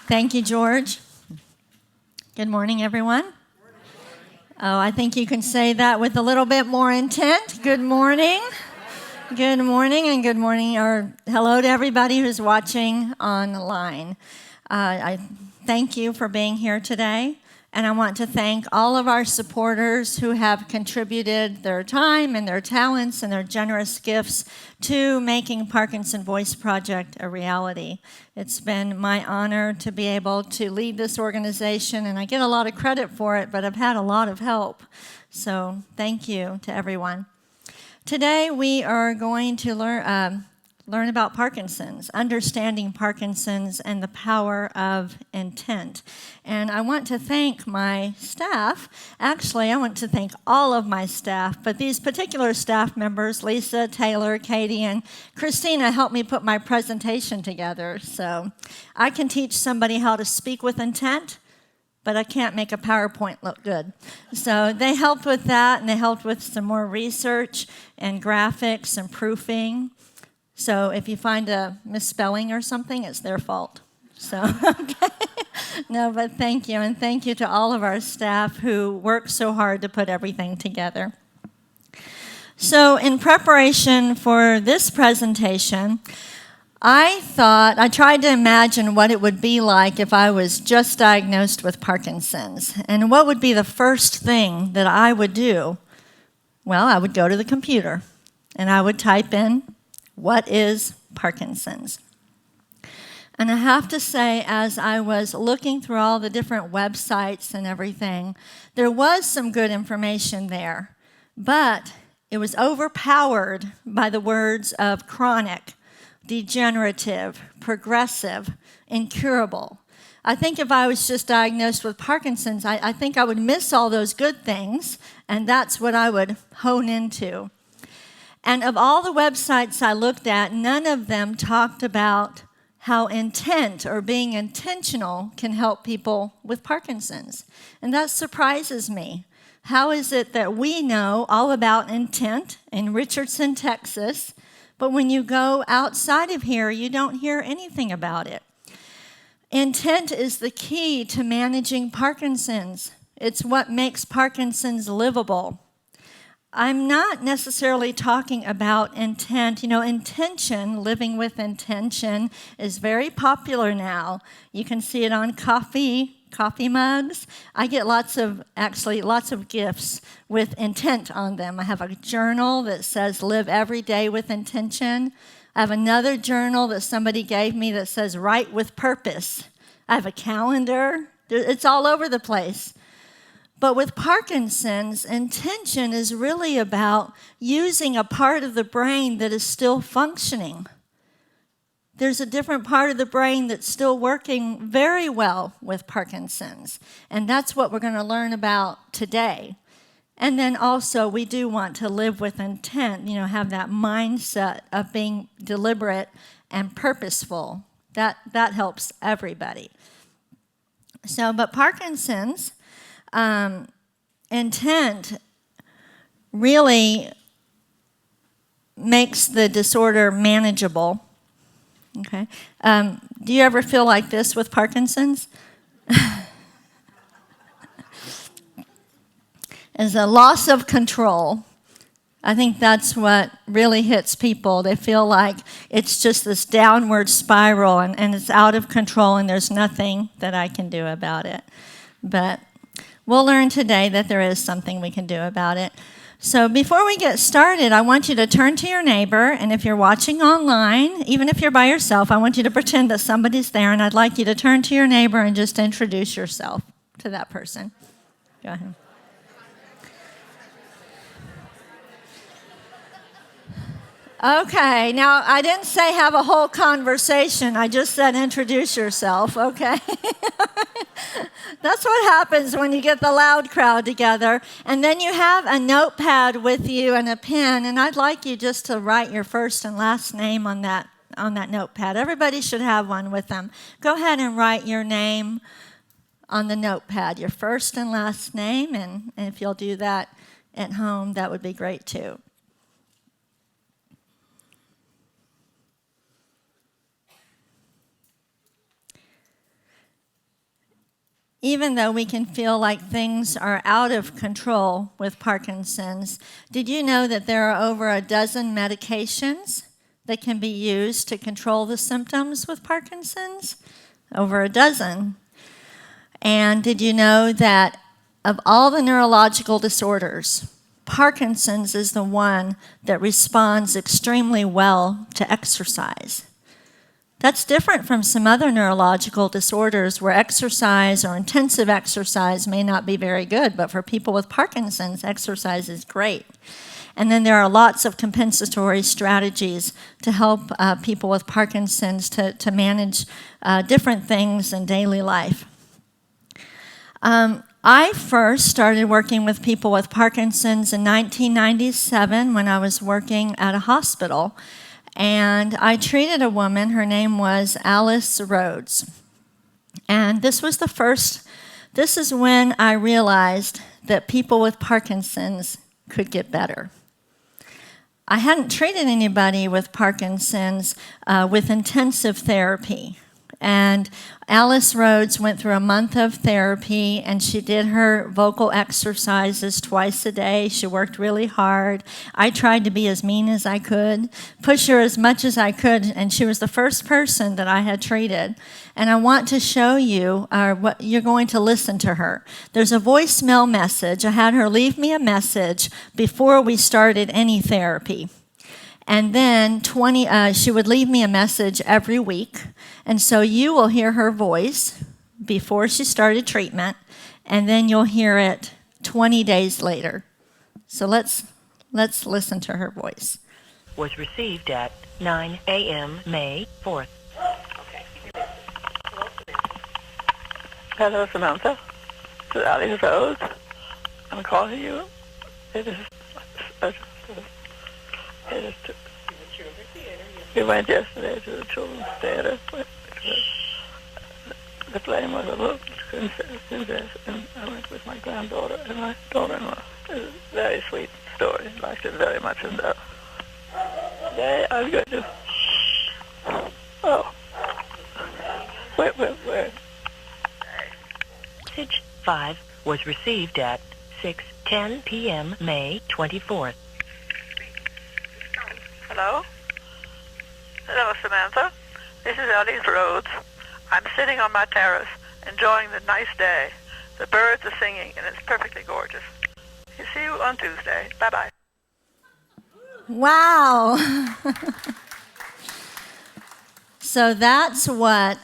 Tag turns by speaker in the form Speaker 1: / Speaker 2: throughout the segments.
Speaker 1: Thank you, George. Good morning, everyone. Oh, I think you can say that with a little bit more intent. Good morning. Good morning, and good morning, or hello to everybody who's watching online. I thank you for being here today, and I want to thank all of our supporters who have contributed their time and their talents and their generous gifts to making Parkinson Voice Project a reality. It's been my honor to be able to lead this organization, and I get a lot of credit for it, but I've had a lot of help. So thank you to everyone. Today we are going to learn about Parkinson's, understanding Parkinson's and the power of intent. And I want to thank my staff. Actually, I want to thank all of my staff, but these particular staff members, Lisa, Taylor, Katie, and Christina, helped me put my presentation together. So I can teach somebody how to speak with intent, but I can't make a PowerPoint look good. So they helped with that, and they helped with some more research and graphics and proofing. So if you find a misspelling or something, it's their fault. So, okay. No, but thank you, and thank you to all of our staff who worked so hard to put everything together. So in preparation for this presentation, I tried to imagine what it would be like if I was just diagnosed with Parkinson's. And what would be the first thing that I would do? Well, I would go to the computer, and I would type in, what is Parkinson's? And I have to say, as I was looking through all the different websites and everything, there was some good information there, but it was overpowered by the words of chronic, degenerative, progressive, incurable. I think if I was just diagnosed with Parkinson's, I think I would miss all those good things, and that's what I would hone into. And of all the websites I looked at, none of them talked about how intent or being intentional can help people with Parkinson's. And that surprises me. How is it that we know all about intent in Richardson, Texas, but when you go outside of here, you don't hear anything about it? Intent is the key to managing Parkinson's. It's what makes Parkinson's livable. I'm not necessarily talking about intent. You know, intention, living with intention, is very popular now. You can see it on coffee mugs. I get lots of gifts with intent on them. I have a journal that says live every day with intention. I have another journal that somebody gave me that says write with purpose. I have a calendar. It's all over the place. But with Parkinson's, intention is really about using a part of the brain that is still functioning. There's a different part of the brain that's still working very well with Parkinson's, and that's what we're going to learn about today. And then also, we do want to live with intent, have that mindset of being deliberate and purposeful. That helps everybody. But Parkinson's, intent really makes the disorder manageable. Okay. Do you ever feel like this with Parkinson's? As a loss of control. I think that's what really hits people. They feel like it's just this downward spiral and it's out of control and there's nothing that I can do about it. But we'll learn today that there is something we can do about it. So before we get started, I want you to turn to your neighbor, and if you're watching online, even if you're by yourself, I want you to pretend that somebody's there, and I'd like you to turn to your neighbor and just introduce yourself to that person. Go ahead. Okay, now I didn't say have a whole conversation. I just said introduce yourself, okay? That's what happens when you get the loud crowd together. And then you have a notepad with you and a pen, and I'd like you just to write your first and last name on that notepad. Everybody should have one with them. Go ahead and write your name on the notepad, your first and last name, and if you'll do that at home, that would be great too. even though we can feel like things are out of control with Parkinson's, did you know that there are over a dozen medications that can be used to control the symptoms with Parkinson's? Over a dozen. And did you know that of all the neurological disorders, Parkinson's is the one that responds extremely well to exercise? That's different from some other neurological disorders where exercise or intensive exercise may not be very good, but for people with Parkinson's, exercise is great. And then there are lots of compensatory strategies to help people with Parkinson's to manage different things in daily life. I first started working with people with Parkinson's in 1997 when I was working at a hospital. And I treated a woman, her name was Alice Rhodes. And this is when I realized that people with Parkinson's could get better. I hadn't treated anybody with Parkinson's with intensive therapy. And Alice Rhodes went through a month of therapy, and she did her vocal exercises twice a day. She worked really hard. I tried to be as mean as I could, push her as much as I could, and she was the first person that I had treated. And I want to show you what you're going to listen to her. There's a voicemail message. I had her leave me a message before we started any therapy. And then she would leave me a message every week. And so you will hear her voice before she started treatment, and then you'll hear it 20 days later. So let's listen to her voice.
Speaker 2: Was received at 9 a.m. May 4th.
Speaker 3: Okay. Hello, Samantha. This is Alice Rhodes. I'm calling you. We went yesterday to the children's theater. The play was a little princess, and I went with my granddaughter and my daughter-in-law. It's a very sweet story. I liked it very much. And today I'm going to... Oh. Where?
Speaker 2: Message 5 was received at 6:10 p.m. May 24th.
Speaker 3: Hello? Hello, Samantha. This is Alice Rhodes. I'm sitting on my terrace, enjoying the nice day. The birds are singing, and it's perfectly gorgeous. See you on Tuesday. Bye-bye.
Speaker 1: Wow. So that's what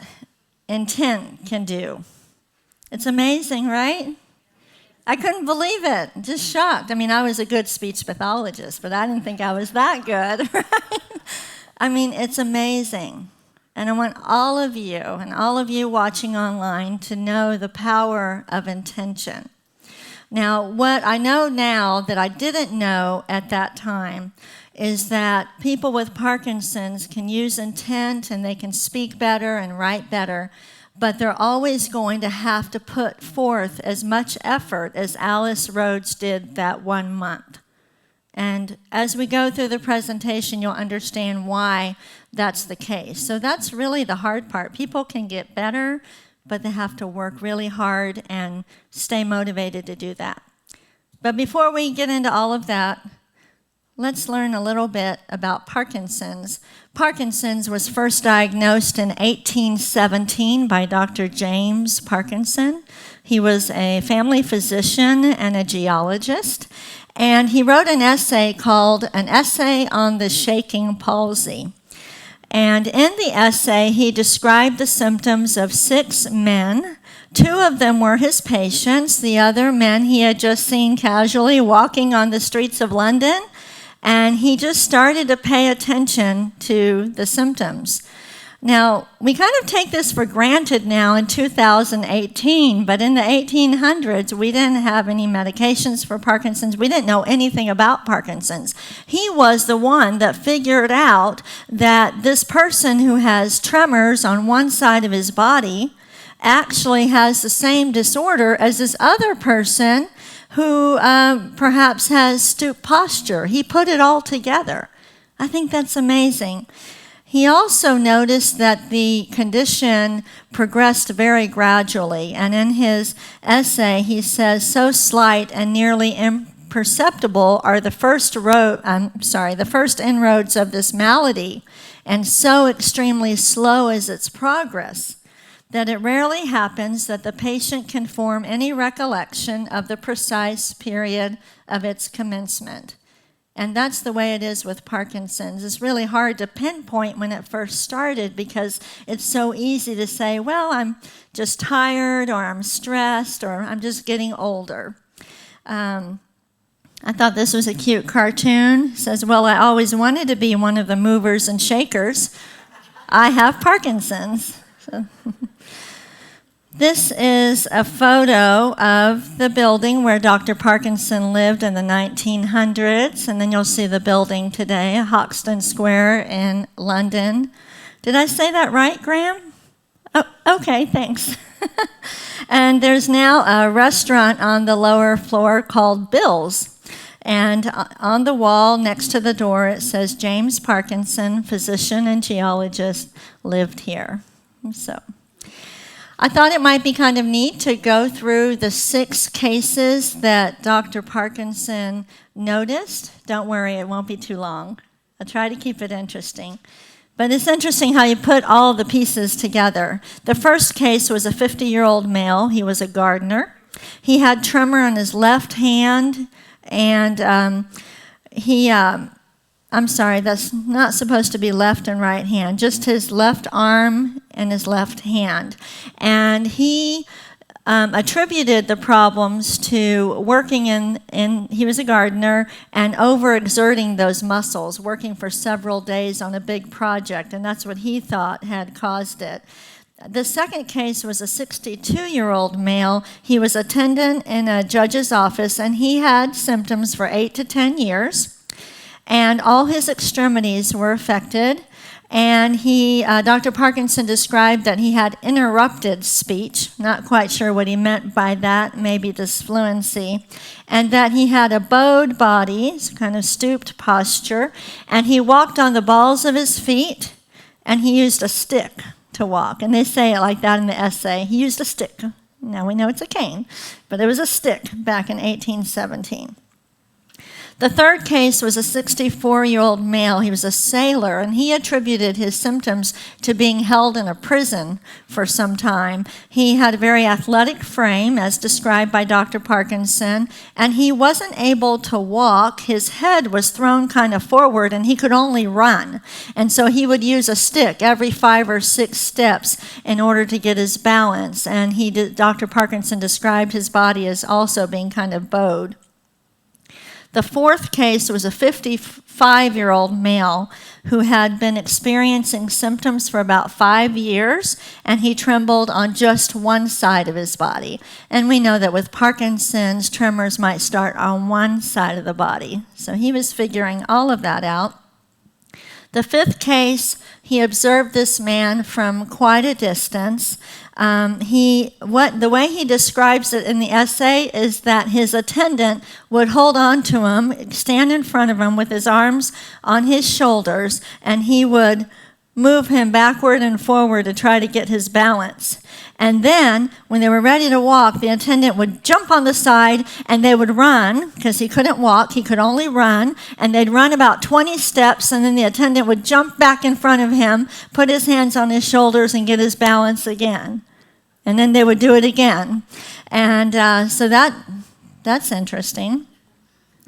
Speaker 1: intent can do. It's amazing, right? I couldn't believe it. Just shocked. I mean, I was a good speech pathologist, but I didn't think I was that good, right? I mean, it's amazing. And I want all of you and all of you watching online to know the power of intention. Now, what I know now that I didn't know at that time is that people with Parkinson's can use intent and they can speak better and write better, but they're always going to have to put forth as much effort as Alice Rhodes did that 1 month. And as we go through the presentation, you'll understand why that's the case. So that's really the hard part. People can get better, but they have to work really hard and stay motivated to do that. But before we get into all of that, let's learn a little bit about Parkinson's. Parkinson's was first diagnosed in 1817 by Dr. James Parkinson. He was a family physician and a geologist. And he wrote an essay called An Essay on the Shaking Palsy. And in the essay, he described the symptoms of 6 men. 2 of them were his patients. The other men he had just seen casually walking on the streets of London. And he just started to pay attention to the symptoms. Now, we kind of take this for granted now in 2018, but in the 1800s, we didn't have any medications for Parkinson's. We didn't know anything about Parkinson's. He was the one that figured out that this person who has tremors on one side of his body actually has the same disorder as this other person who perhaps has stoop posture. He put it all together. I think that's amazing. He also noticed that the condition progressed very gradually, and in his essay he says, so slight and nearly imperceptible are the first inroads of this malady, and so extremely slow is its progress, that it rarely happens that the patient can form any recollection of the precise period of its commencement. And that's the way it is with Parkinson's. It's really hard to pinpoint when it first started because it's so easy to say, well, I'm just tired, or I'm stressed, or I'm just getting older. I thought this was a cute cartoon. It says, well, I always wanted to be one of the movers and shakers. I have Parkinson's. So this is a photo of the building where Dr. Parkinson lived in the 1900s, and then you'll see the building today, Hoxton Square in London. Did I say that right, Graham? Oh, okay, thanks. And there's now a restaurant on the lower floor called Bill's. And on the wall next to the door, it says, James Parkinson, physician and geologist, lived here. So I thought it might be kind of neat to go through the 6 cases that Dr. Parkinson noticed. Don't worry, it won't be too long. I'll try to keep it interesting. But it's interesting how you put all the pieces together. The first case was a 50-year-old male. He was a gardener. He had tremor in his left hand, and I'm sorry, that's not supposed to be left and right hand, just his left arm and his left hand. And he attributed the problems to working he was a gardener, and overexerting those muscles, working for several days on a big project, and that's what he thought had caused it. The second case was a 62-year-old male. He was attendant in a judge's office, and he had symptoms for 8 to 10 years. And all his extremities were affected, and Dr. Parkinson described that he had interrupted speech, not quite sure what he meant by that, maybe disfluency, and that he had a bowed body, kind of stooped posture, and he walked on the balls of his feet, and he used a stick to walk. And they say it like that in the essay. He used a stick. Now we know it's a cane, but it was a stick back in 1817. The third case was a 64-year-old male. He was a sailor, and he attributed his symptoms to being held in a prison for some time. He had a very athletic frame, as described by Dr. Parkinson, and he wasn't able to walk. His head was thrown kind of forward, and he could only run. And so he would use a stick every 5 or 6 steps in order to get his balance. And Dr. Parkinson described his body as also being kind of bowed. The fourth case was a 55-year-old male who had been experiencing symptoms for about 5 years, and he trembled on just one side of his body. And we know that with Parkinson's, tremors might start on one side of the body. So he was figuring all of that out. The fifth case, he observed this man from quite a distance. The way he describes it in the essay is that his attendant would hold on to him, stand in front of him with his arms on his shoulders, and he would move him backward and forward to try to get his balance. And then, when they were ready to walk, the attendant would jump on the side, and they would run, because he couldn't walk, he could only run, and they'd run about 20 steps, and then the attendant would jump back in front of him, put his hands on his shoulders, and get his balance again. And then they would do it again. And so that's interesting.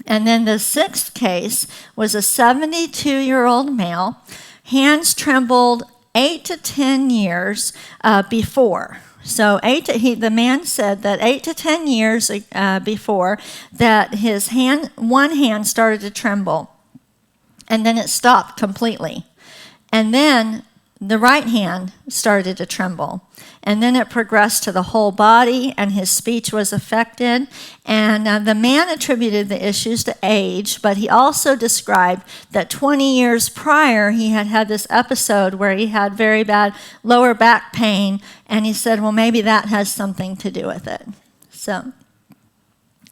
Speaker 1: And then the sixth case was a 72-year-old male. Hands trembled 8 to 10 years before. So the man said that 8 to 10 years before that his one hand started to tremble, and then it stopped completely. And then the right hand started to tremble. And then it progressed to the whole body, and his speech was affected. And the man attributed the issues to age, but he also described that 20 years prior, he had had this episode where he had very bad lower back pain, and he said, well, maybe that has something to do with it. So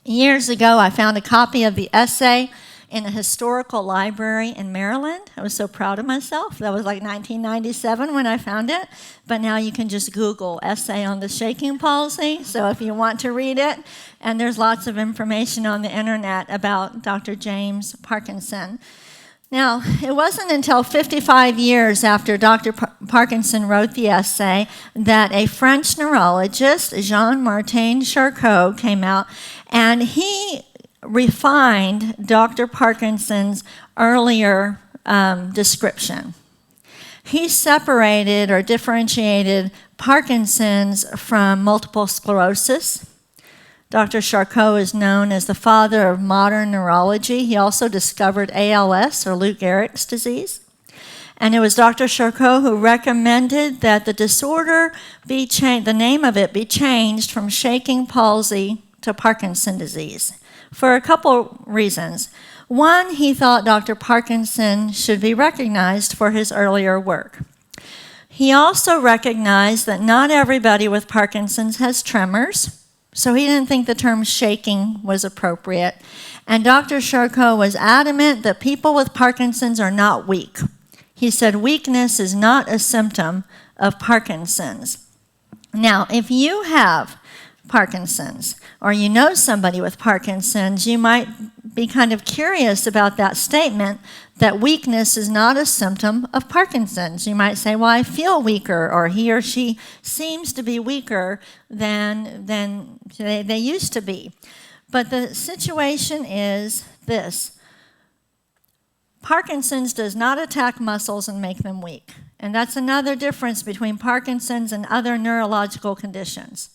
Speaker 1: years ago, I found a copy of the essay in a historical library in Maryland. I was so proud of myself. That was like 1997 when I found it. But now you can just Google essay on the shaking palsy. So if you want to read it, and there's lots of information on the internet about Dr. James Parkinson. Now, it wasn't until 55 years after Dr. Parkinson wrote the essay that a French neurologist, Jean-Martin Charcot, came out, and he refined Dr. Parkinson's earlier description. He separated or differentiated Parkinson's from multiple sclerosis. Dr. Charcot is known as the father of modern neurology. He also discovered ALS, or Lou Gehrig's disease. And it was Dr. Charcot who recommended that the disorder be changed, the name of it be changed from shaking palsy to Parkinson's disease, for a couple reasons. One, he thought Dr. Parkinson should be recognized for his earlier work. He also recognized that not everybody with Parkinson's has tremors, so he didn't think the term shaking was appropriate. And Dr. Charcot was adamant that people with Parkinson's are not weak. He said weakness is not a symptom of Parkinson's. Now, if you have Parkinson's, or you know somebody with Parkinson's, you might be kind of curious about that statement that weakness is not a symptom of Parkinson's. You might say, well, I feel weaker, or he or she seems to be weaker than they used to be. But the situation is this. Parkinson's does not attack muscles and make them weak. And that's another difference between Parkinson's and other neurological conditions.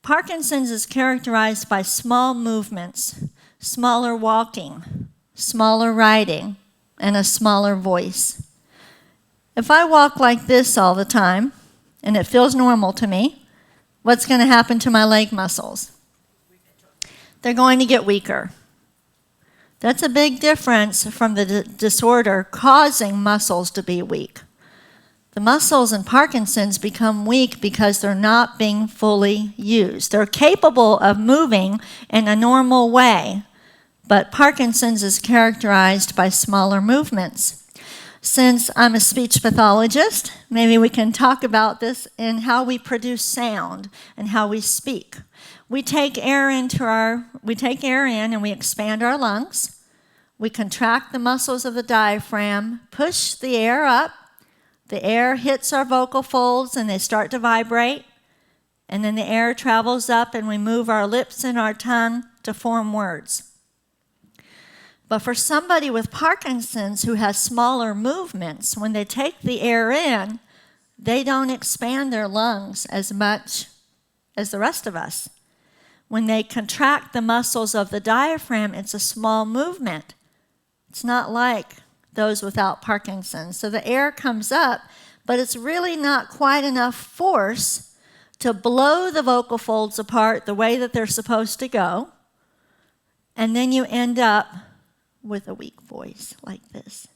Speaker 1: Parkinson's is characterized by small movements, smaller walking, smaller writing, and a smaller voice. If I walk like this all the time, and it feels normal to me, what's going to happen to my leg muscles? They're going to get weaker. That's a big difference from the disorder causing muscles to be weak. The muscles in Parkinson's become weak because they're not being fully used. They're capable of moving in a normal way, but Parkinson's is characterized by smaller movements. Since I'm a speech pathologist, maybe we can talk about this in how we produce sound and how we speak. We take air in and we expand our lungs. We contract the muscles of the diaphragm, push the air up. The air hits our vocal folds and they start to vibrate. And then the air travels up and we move our lips and our tongue to form words. But for somebody with Parkinson's who has smaller movements, when they take the air in, they don't expand their lungs as much as the rest of us. When they contract the muscles of the diaphragm, it's a small movement. It's not like those without Parkinson's. So the air comes up, but it's really not quite enough force to blow the vocal folds apart the way that they're supposed to go. And then you end up with a weak voice like this.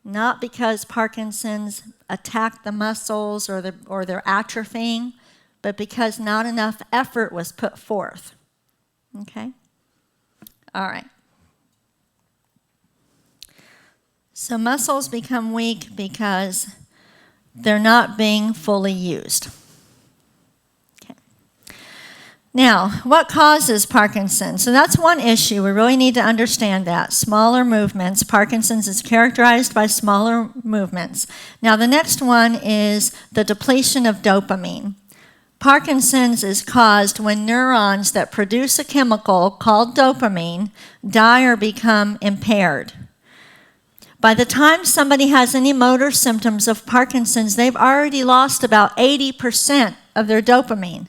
Speaker 1: Not because Parkinson's attacked the muscles or they're atrophying, but because not enough effort was put forth. Okay? All right. So muscles become weak because they're not being fully used. Okay. Now, what causes Parkinson's? So that's one issue. We really need to understand that. Smaller movements. Parkinson's is characterized by smaller movements. Now, the next one is the depletion of dopamine. Parkinson's is caused when neurons that produce a chemical called dopamine die or become impaired. By the time somebody has any motor symptoms of Parkinson's, they've already lost about 80% of their dopamine.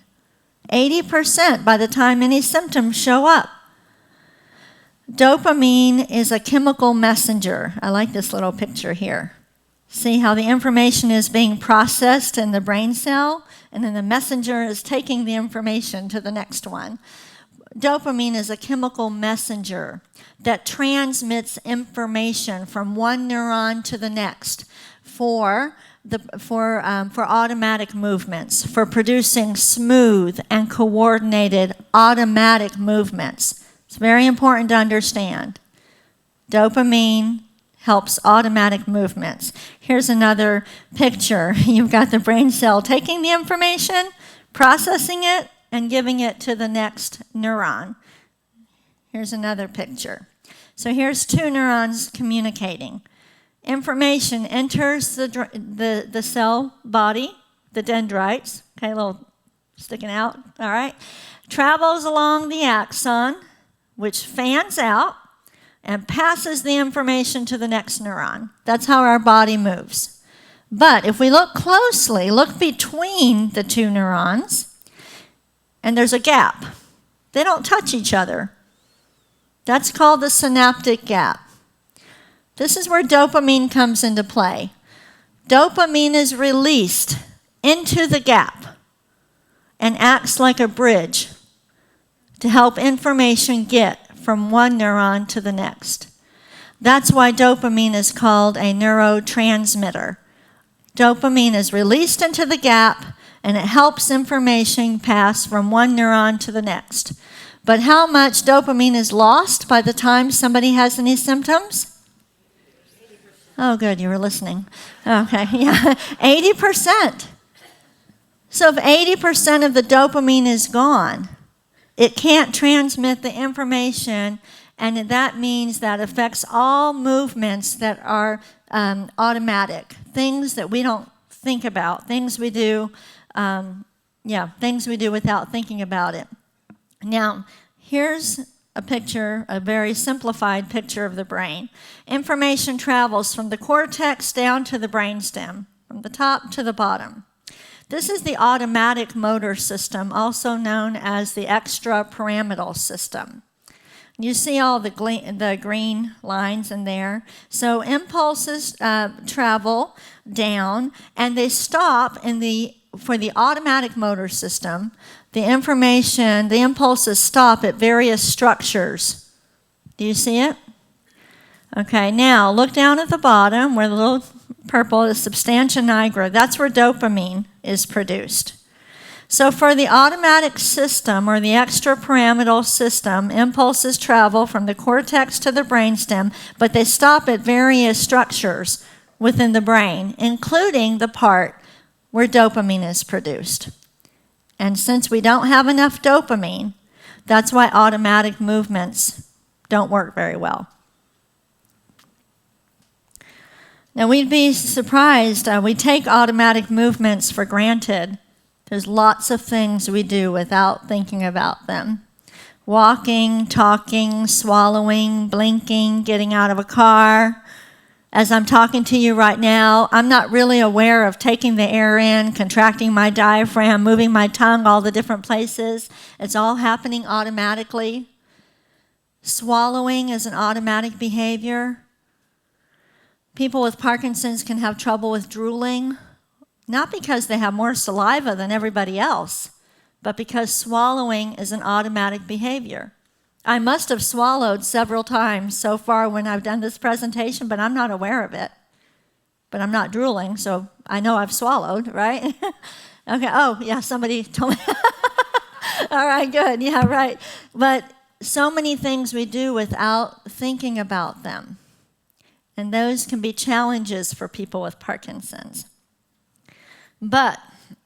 Speaker 1: 80% by the time any symptoms show up. Dopamine is a chemical messenger. I like this little picture here. See how the information is being processed in the brain cell, and then the messenger is taking the information to the next one. Dopamine is a chemical messenger that transmits information from one neuron to the next for automatic movements, for producing smooth and coordinated automatic movements. It's very important to understand. Dopamine helps automatic movements. Here's another picture. You've got the brain cell taking the information, processing it, and giving it to the next neuron. Here's another picture. So here's two neurons communicating. Information enters the cell body, the dendrites, okay, a little sticking out, all right, travels along the axon, which fans out and passes the information to the next neuron. That's how our body moves. But if we look closely, look between the two neurons, and there's a gap. They don't touch each other. That's called the synaptic gap. This is where dopamine comes into play. Dopamine is released into the gap and acts like a bridge to help information get from one neuron to the next. That's why dopamine is called a neurotransmitter. Dopamine is released into the gap, and it helps information pass from one neuron to the next. But how much dopamine is lost by the time somebody has any symptoms? Oh, good, you were listening. Okay, yeah, 80%. So if 80% of the dopamine is gone, it can't transmit the information, and that means that affects all movements that are automatic, things that we don't think about, things we do, things we do without thinking about it. Now, here's a picture, a very simplified picture of the brain. Information travels from the cortex down to the brainstem, from the top to the bottom. This is the automatic motor system, also known as the extrapyramidal system. You see all the green lines in there. So impulses travel down, and they stop for the automatic motor system. The impulses stop at various structures. Do you see it? Okay, now look down at the bottom where the little purple is substantia nigra. That's where dopamine is produced. So for the automatic system or the extrapyramidal system, impulses travel from the cortex to the brainstem, but they stop at various structures within the brain, including the part where dopamine is produced. And since we don't have enough dopamine, that's why automatic movements don't work very well. Now, we'd be surprised. We take automatic movements for granted. There's lots of things we do without thinking about them. Walking, talking, swallowing, blinking, getting out of a car. As I'm talking to you right now, I'm not really aware of taking the air in, contracting my diaphragm, moving my tongue all the different places. It's all happening automatically. Swallowing is an automatic behavior. People with Parkinson's can have trouble with drooling, not because they have more saliva than everybody else, but because swallowing is an automatic behavior. I must have swallowed several times so far when I've done this presentation, but I'm not aware of it. But I'm not drooling, so I know I've swallowed, right? Okay, oh, yeah, somebody told me. All right, good, yeah, right. But so many things we do without thinking about them. And those can be challenges for people with Parkinson's. But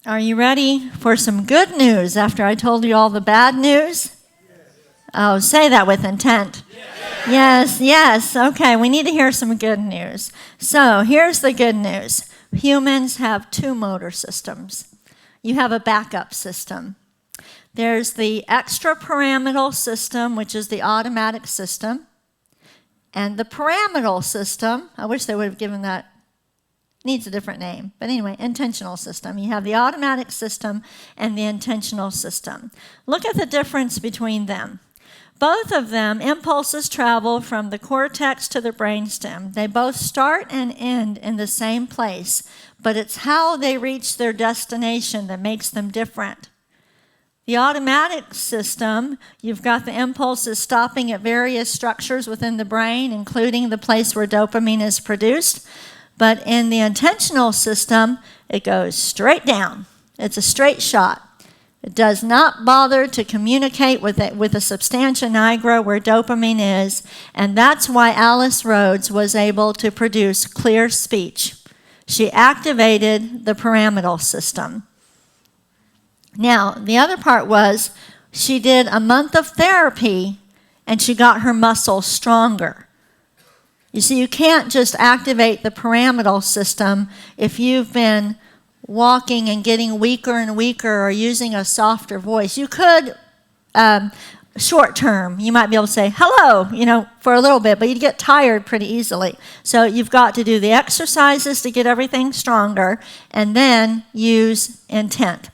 Speaker 1: are you ready for some good news after I told you all the bad news? Oh, say that with intent. Yes, yes. Okay, we need to hear some good news. So here's the good news. Humans have two motor systems. You have a backup system. There's the extrapyramidal system, which is the automatic system. And the pyramidal system, I wish they would have given that, needs a different name. But anyway, intentional system. You have the automatic system and the intentional system. Look at the difference between them. Both of them, impulses travel from the cortex to the brainstem. They both start and end in the same place, but it's how they reach their destination that makes them different. The automatic system, you've got the impulses stopping at various structures within the brain, including the place where dopamine is produced. But in the intentional system, it goes straight down. It's a straight shot. It does not bother to communicate with the substantia nigra where dopamine is, and that's why Alice Rhodes was able to produce clear speech. She activated the pyramidal system. Now, the other part was she did a month of therapy and she got her muscles stronger. You see, you can't just activate the pyramidal system if you've been walking and getting weaker and weaker or using a softer voice. You could, short term, you might be able to say, hello, for a little bit, but you'd get tired pretty easily. So you've got to do the exercises to get everything stronger and then use intent.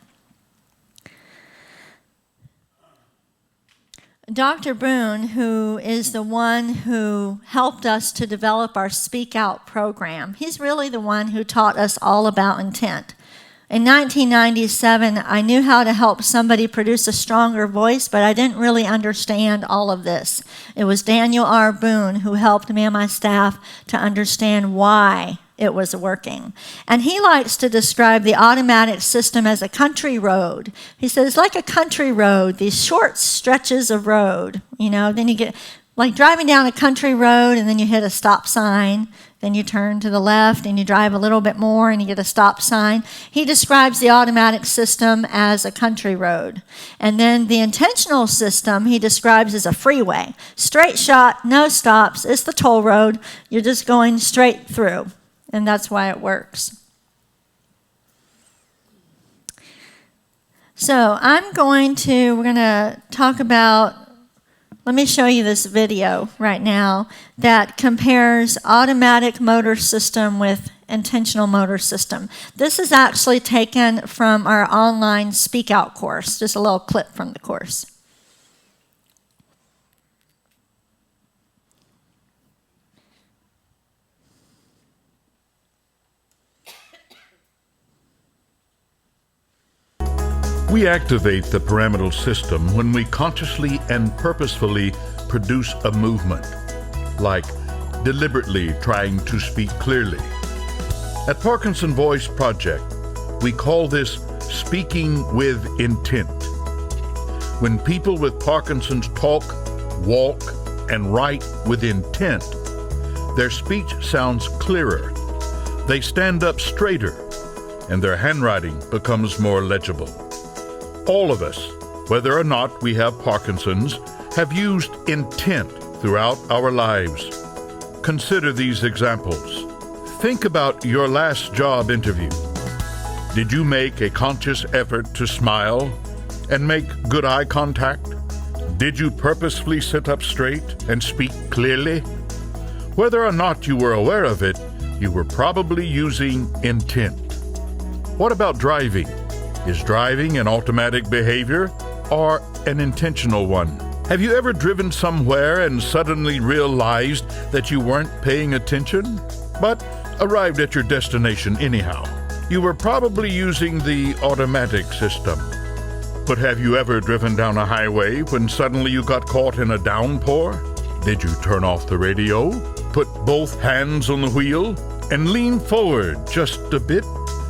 Speaker 1: Dr. Boone, who is the one who helped us to develop our Speak Out program, he's really the one who taught us all about intent. In 1997, I knew how to help somebody produce a stronger voice, but I didn't really understand all of this. It was Daniel R. Boone who helped me and my staff to understand why it was working. And he likes to describe the automatic system as a country road. He says, it's like a country road, these short stretches of road. Then you get, like driving down a country road and then you hit a stop sign. Then you turn to the left and you drive a little bit more and you get a stop sign. He describes the automatic system as a country road. And then the intentional system he describes as a freeway. Straight shot, no stops. It's the toll road. You're just going straight through. And that's why it works. So we're going to talk about, let me show you this video right now that compares automatic motor system with intentional motor system. This is actually taken from our online Speak Out course, just a little clip from the course.
Speaker 4: We activate the pyramidal system when we consciously and purposefully produce a movement, like deliberately trying to speak clearly. At Parkinson Voice Project, we call this speaking with intent. When people with Parkinson's talk, walk, and write with intent, their speech sounds clearer, they stand up straighter, and their handwriting becomes more legible. All of us, whether or not we have Parkinson's, have used intent throughout our lives. Consider these examples. Think about your last job interview. Did you make a conscious effort to smile and make good eye contact? Did you purposefully sit up straight and speak clearly? Whether or not you were aware of it, you were probably using intent. What about driving? Is driving an automatic behavior or an intentional one? Have you ever driven somewhere and suddenly realized that you weren't paying attention, but arrived at your destination anyhow? You were probably using the automatic system. But have you ever driven down a highway when suddenly you got caught in a downpour? Did you turn off the radio, put both hands on the wheel, and lean forward just a bit?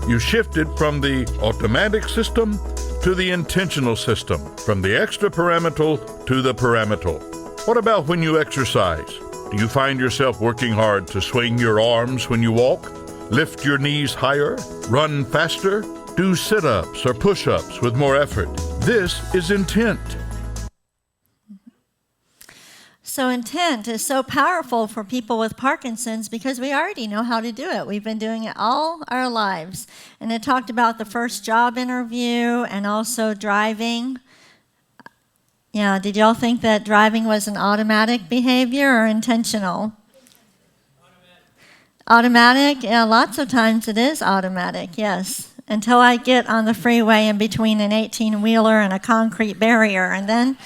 Speaker 4: You shifted from the automatic system to the intentional system, from the extrapyramidal to the pyramidal. What about when you exercise? Do you find yourself working hard to swing your arms when you walk, lift your knees higher, run faster, do sit-ups or push-ups with more effort? This is intent.
Speaker 1: So intent is so powerful for people with Parkinson's because we already know how to do it. We've been doing it all our lives. And it talked about the first job interview and also driving. Yeah, did y'all think that driving was an automatic behavior or intentional? Automatic? Yeah, lots of times it is automatic, yes. Until I get on the freeway in between an 18-wheeler and a concrete barrier, and then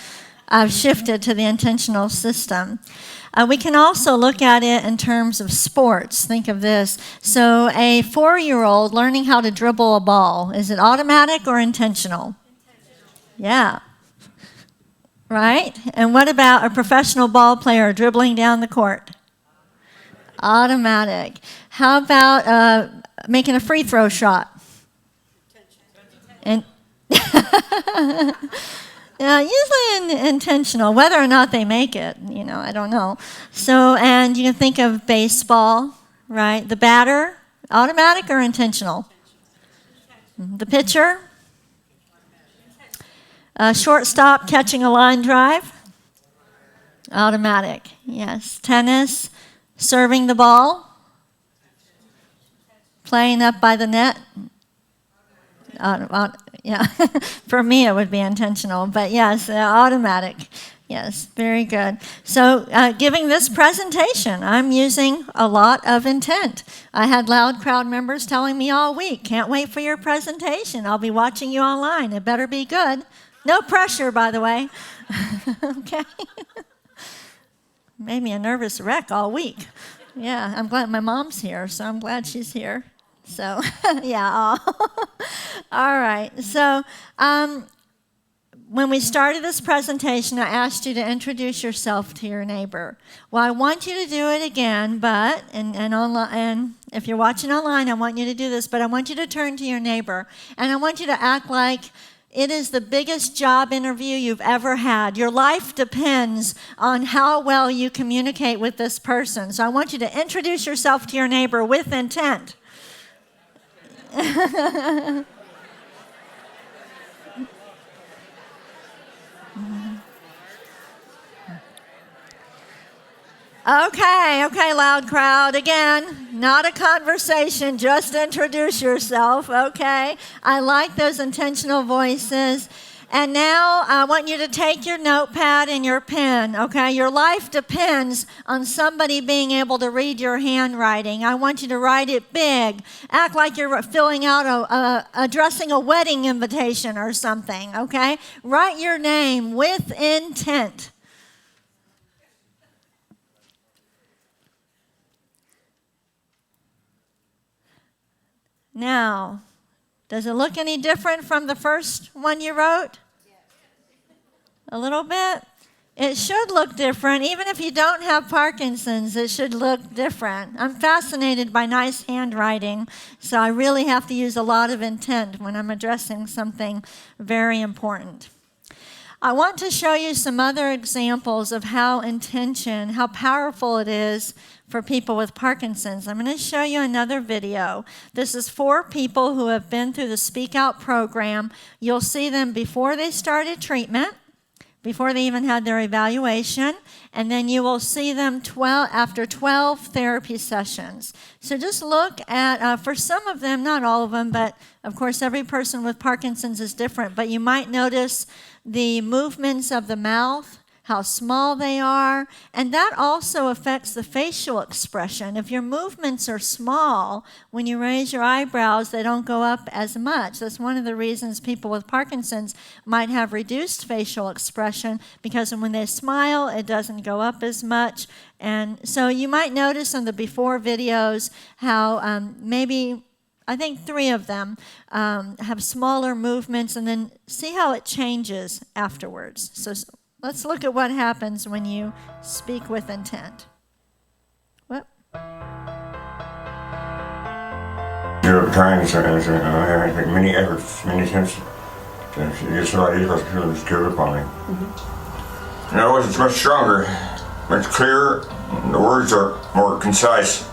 Speaker 1: I've shifted to the intentional system. We can also look at it in terms of sports. Think of this. So a 4-year-old learning how to dribble a ball, is it automatic or intentional? Yeah. Right? And what about a professional ball player dribbling down the court? Automatic. How about making a free throw shot? Usually intentional, whether or not they make it, I don't know. So, and you can think of baseball, right? The batter, automatic or intentional? The pitcher, shortstop catching a line drive, automatic, yes. Tennis, serving the ball, playing up by the net. Yeah, for me it would be intentional, but yes, automatic. Yes, very good. So giving this presentation, I'm using a lot of intent. I had loud crowd members telling me all week, can't wait for your presentation. I'll be watching you online. It better be good. No pressure, by the way. Okay. Made me a nervous wreck all week. Yeah, I'm glad my mom's here, so I'm glad she's here. So, yeah. All right. So, when we started this presentation, I asked you to introduce yourself to your neighbor. Well, I want you to do it again, but, and if you're watching online, I want you to do this, but I want you to turn to your neighbor, and I want you to act like it is the biggest job interview you've ever had. Your life depends on how well you communicate with this person. So I want you to introduce yourself to your neighbor with intent. Okay, loud crowd. Again, not a conversation, just introduce yourself, okay? I like those intentional voices. And now I want you to take your notepad and your pen, okay? Your life depends on somebody being able to read your handwriting. I want you to write it big. Act like you're filling out addressing a wedding invitation or something, okay? Write your name with intent. Now, does it look any different from the first one you wrote? A little bit? It should look different. Even if you don't have Parkinson's, it should look different. I'm fascinated by nice handwriting, so I really have to use a lot of intent when I'm addressing something very important. I want to show you some other examples of how powerful it is for people with Parkinson's. I'm going to show you another video. This is 4 people who have been through the Speak Out program. You'll see them before they started treatment, before they even had their evaluation, and then you will see them after 12 therapy sessions. So just look at, for some of them, not all of them, but of course every person with Parkinson's is different, but you might notice the movements of the mouth, how small they are, and that also affects the facial expression. If your movements are small, when you raise your eyebrows, they don't go up as much. That's one of the reasons people with Parkinson's might have reduced facial expression, because when they smile, it doesn't go up as much. And so you might notice in the before videos how maybe I think 3 of them have smaller movements, and then see how it changes afterwards. So let's look at what happens when you speak with intent. What?
Speaker 5: You're trying many efforts, many attempts to get somebody else to give up on me. Mm-hmm. In other words, it's much stronger, much clearer, the words are more concise.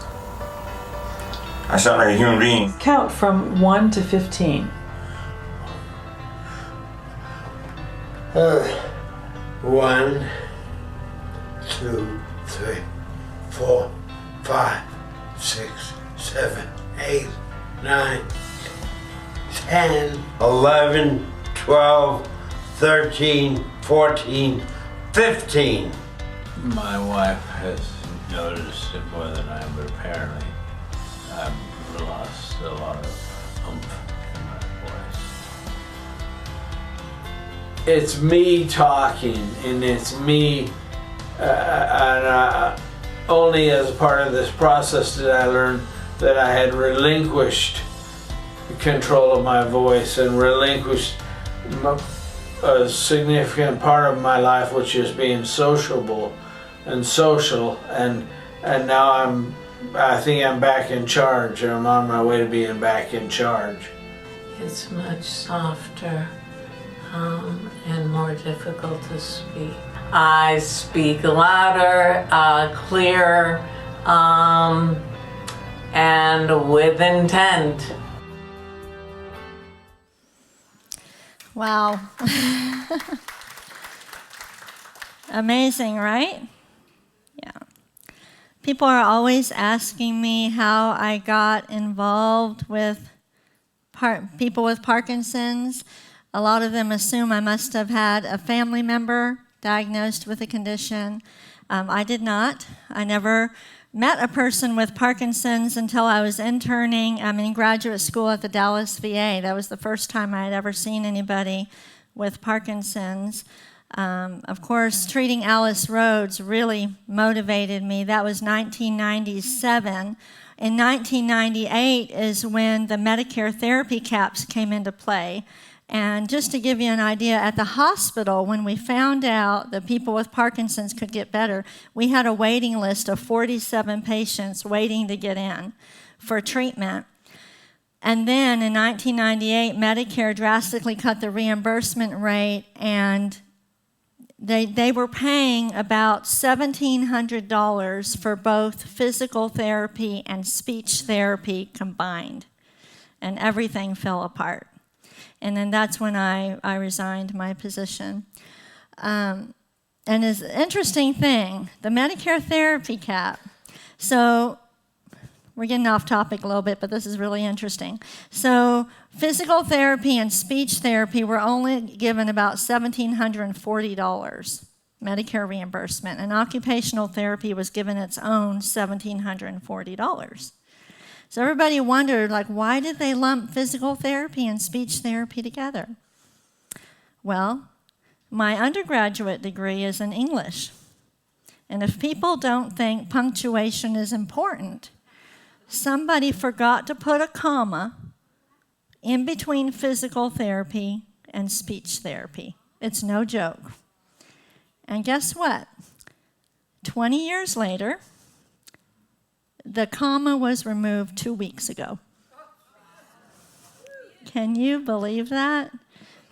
Speaker 5: I sound like a human being.
Speaker 6: Count from 1 to 15.
Speaker 7: 1, 2, 3, 4, 5, 6, 7, 8, 9, 10, 11, 12, 13, 14, 15.
Speaker 8: My wife has noticed it more than I, but apparently I've lost a lot of oomph in my voice.
Speaker 6: It's me talking, and it's me, only as a part of this process did I learn that I had relinquished control of my voice and relinquished a significant part of my life, which is being sociable and social, and now I think I'm back in charge, or I'm on my way to being back in charge.
Speaker 9: it's much softer and more difficult to speak. I speak louder, clearer, and with intent.
Speaker 1: Wow. Amazing, right? Yeah. People are always asking me how I got involved with people with Parkinson's. A lot of them assume I must have had a family member diagnosed with a condition. I did not. I never met a person with Parkinson's until I was interning in graduate school at the Dallas VA. That was the first time I had ever seen anybody with Parkinson's. Of course, treating Alice Rhodes really motivated me. That was 1997. In 1998 is when the Medicare therapy caps came into play. And just to give you an idea, at the hospital, when we found out that people with Parkinson's could get better, we had a waiting list of 47 patients waiting to get in for treatment. And then in 1998, Medicare drastically cut the reimbursement rate, and they were paying about $1,700 for both physical therapy and speech therapy combined. And everything fell apart. And then that's when I resigned my position. And it's an interesting thing, the Medicare therapy cap. So we're getting off topic a little bit, but this is really interesting. So physical therapy and speech therapy were only given about $1,740 Medicare reimbursement, and occupational therapy was given its own $1,740. So everybody wondered, why did they lump physical therapy and speech therapy together? Well, my undergraduate degree is in English. And if people don't think punctuation is important, somebody forgot to put a comma in between physical therapy and speech therapy. It's no joke. And guess what? 20 years later, the comma was removed 2 weeks ago. Can you believe that?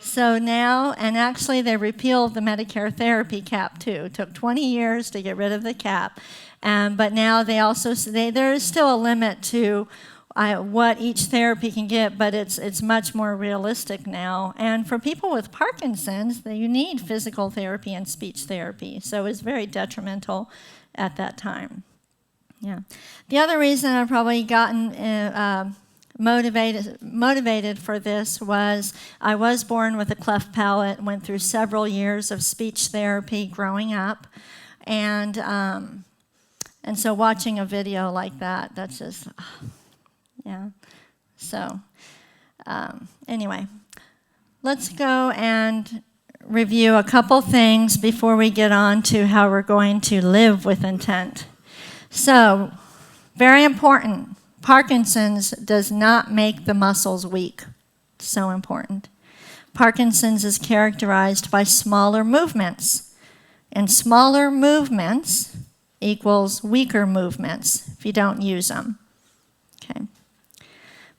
Speaker 1: So now, and actually they repealed the Medicare therapy cap too. It took 20 years to get rid of the cap. But now they also, there is still a limit to what each therapy can get, but it's much more realistic now. And for people with Parkinson's, you need physical therapy and speech therapy. So it's very detrimental at that time. Yeah. The other reason I've probably gotten motivated for this was I was born with a cleft palate, went through several years of speech therapy growing up, and so watching a video like that, that's just, yeah. So anyway, let's go and review a couple things before we get on to how we're going to live with intent. So, very important, Parkinson's does not make the muscles weak. So important. Parkinson's is characterized by smaller movements, and smaller movements equals weaker movements if you don't use them. Okay.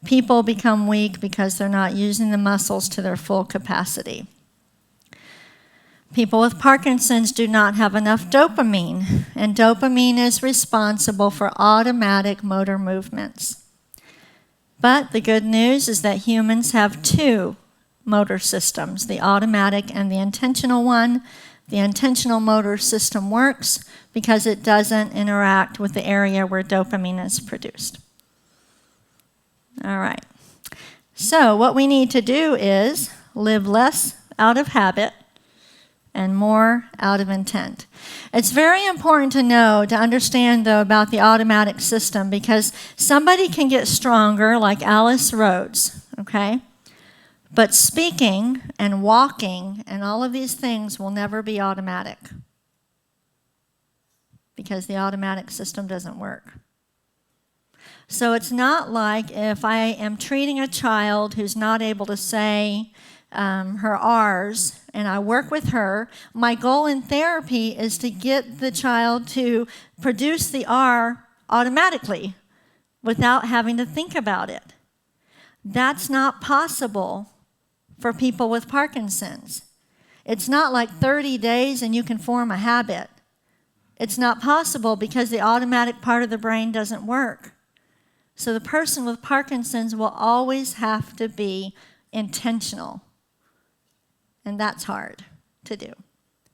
Speaker 1: People become weak because they're not using the muscles to their full capacity. People with Parkinson's do not have enough dopamine, and dopamine is responsible for automatic motor movements. But the good news is that humans have two motor systems, the automatic and the intentional one. The intentional motor system works because it doesn't interact with the area where dopamine is produced. All right. So what we need to do is live less out of habit and more out of intent. It's very important to understand, though, about the automatic system, because somebody can get stronger, like Alice Rhodes, okay? But speaking and walking and all of these things will never be automatic because the automatic system doesn't work. So it's not like if I am treating a child who's not able to say her R's, and I work with her, my goal in therapy is to get the child to produce the R automatically without having to think about it. That's not possible for people with Parkinson's. It's not like 30 days and you can form a habit. It's not possible because the automatic part of the brain doesn't work. So the person with Parkinson's will always have to be intentional. And that's hard to do.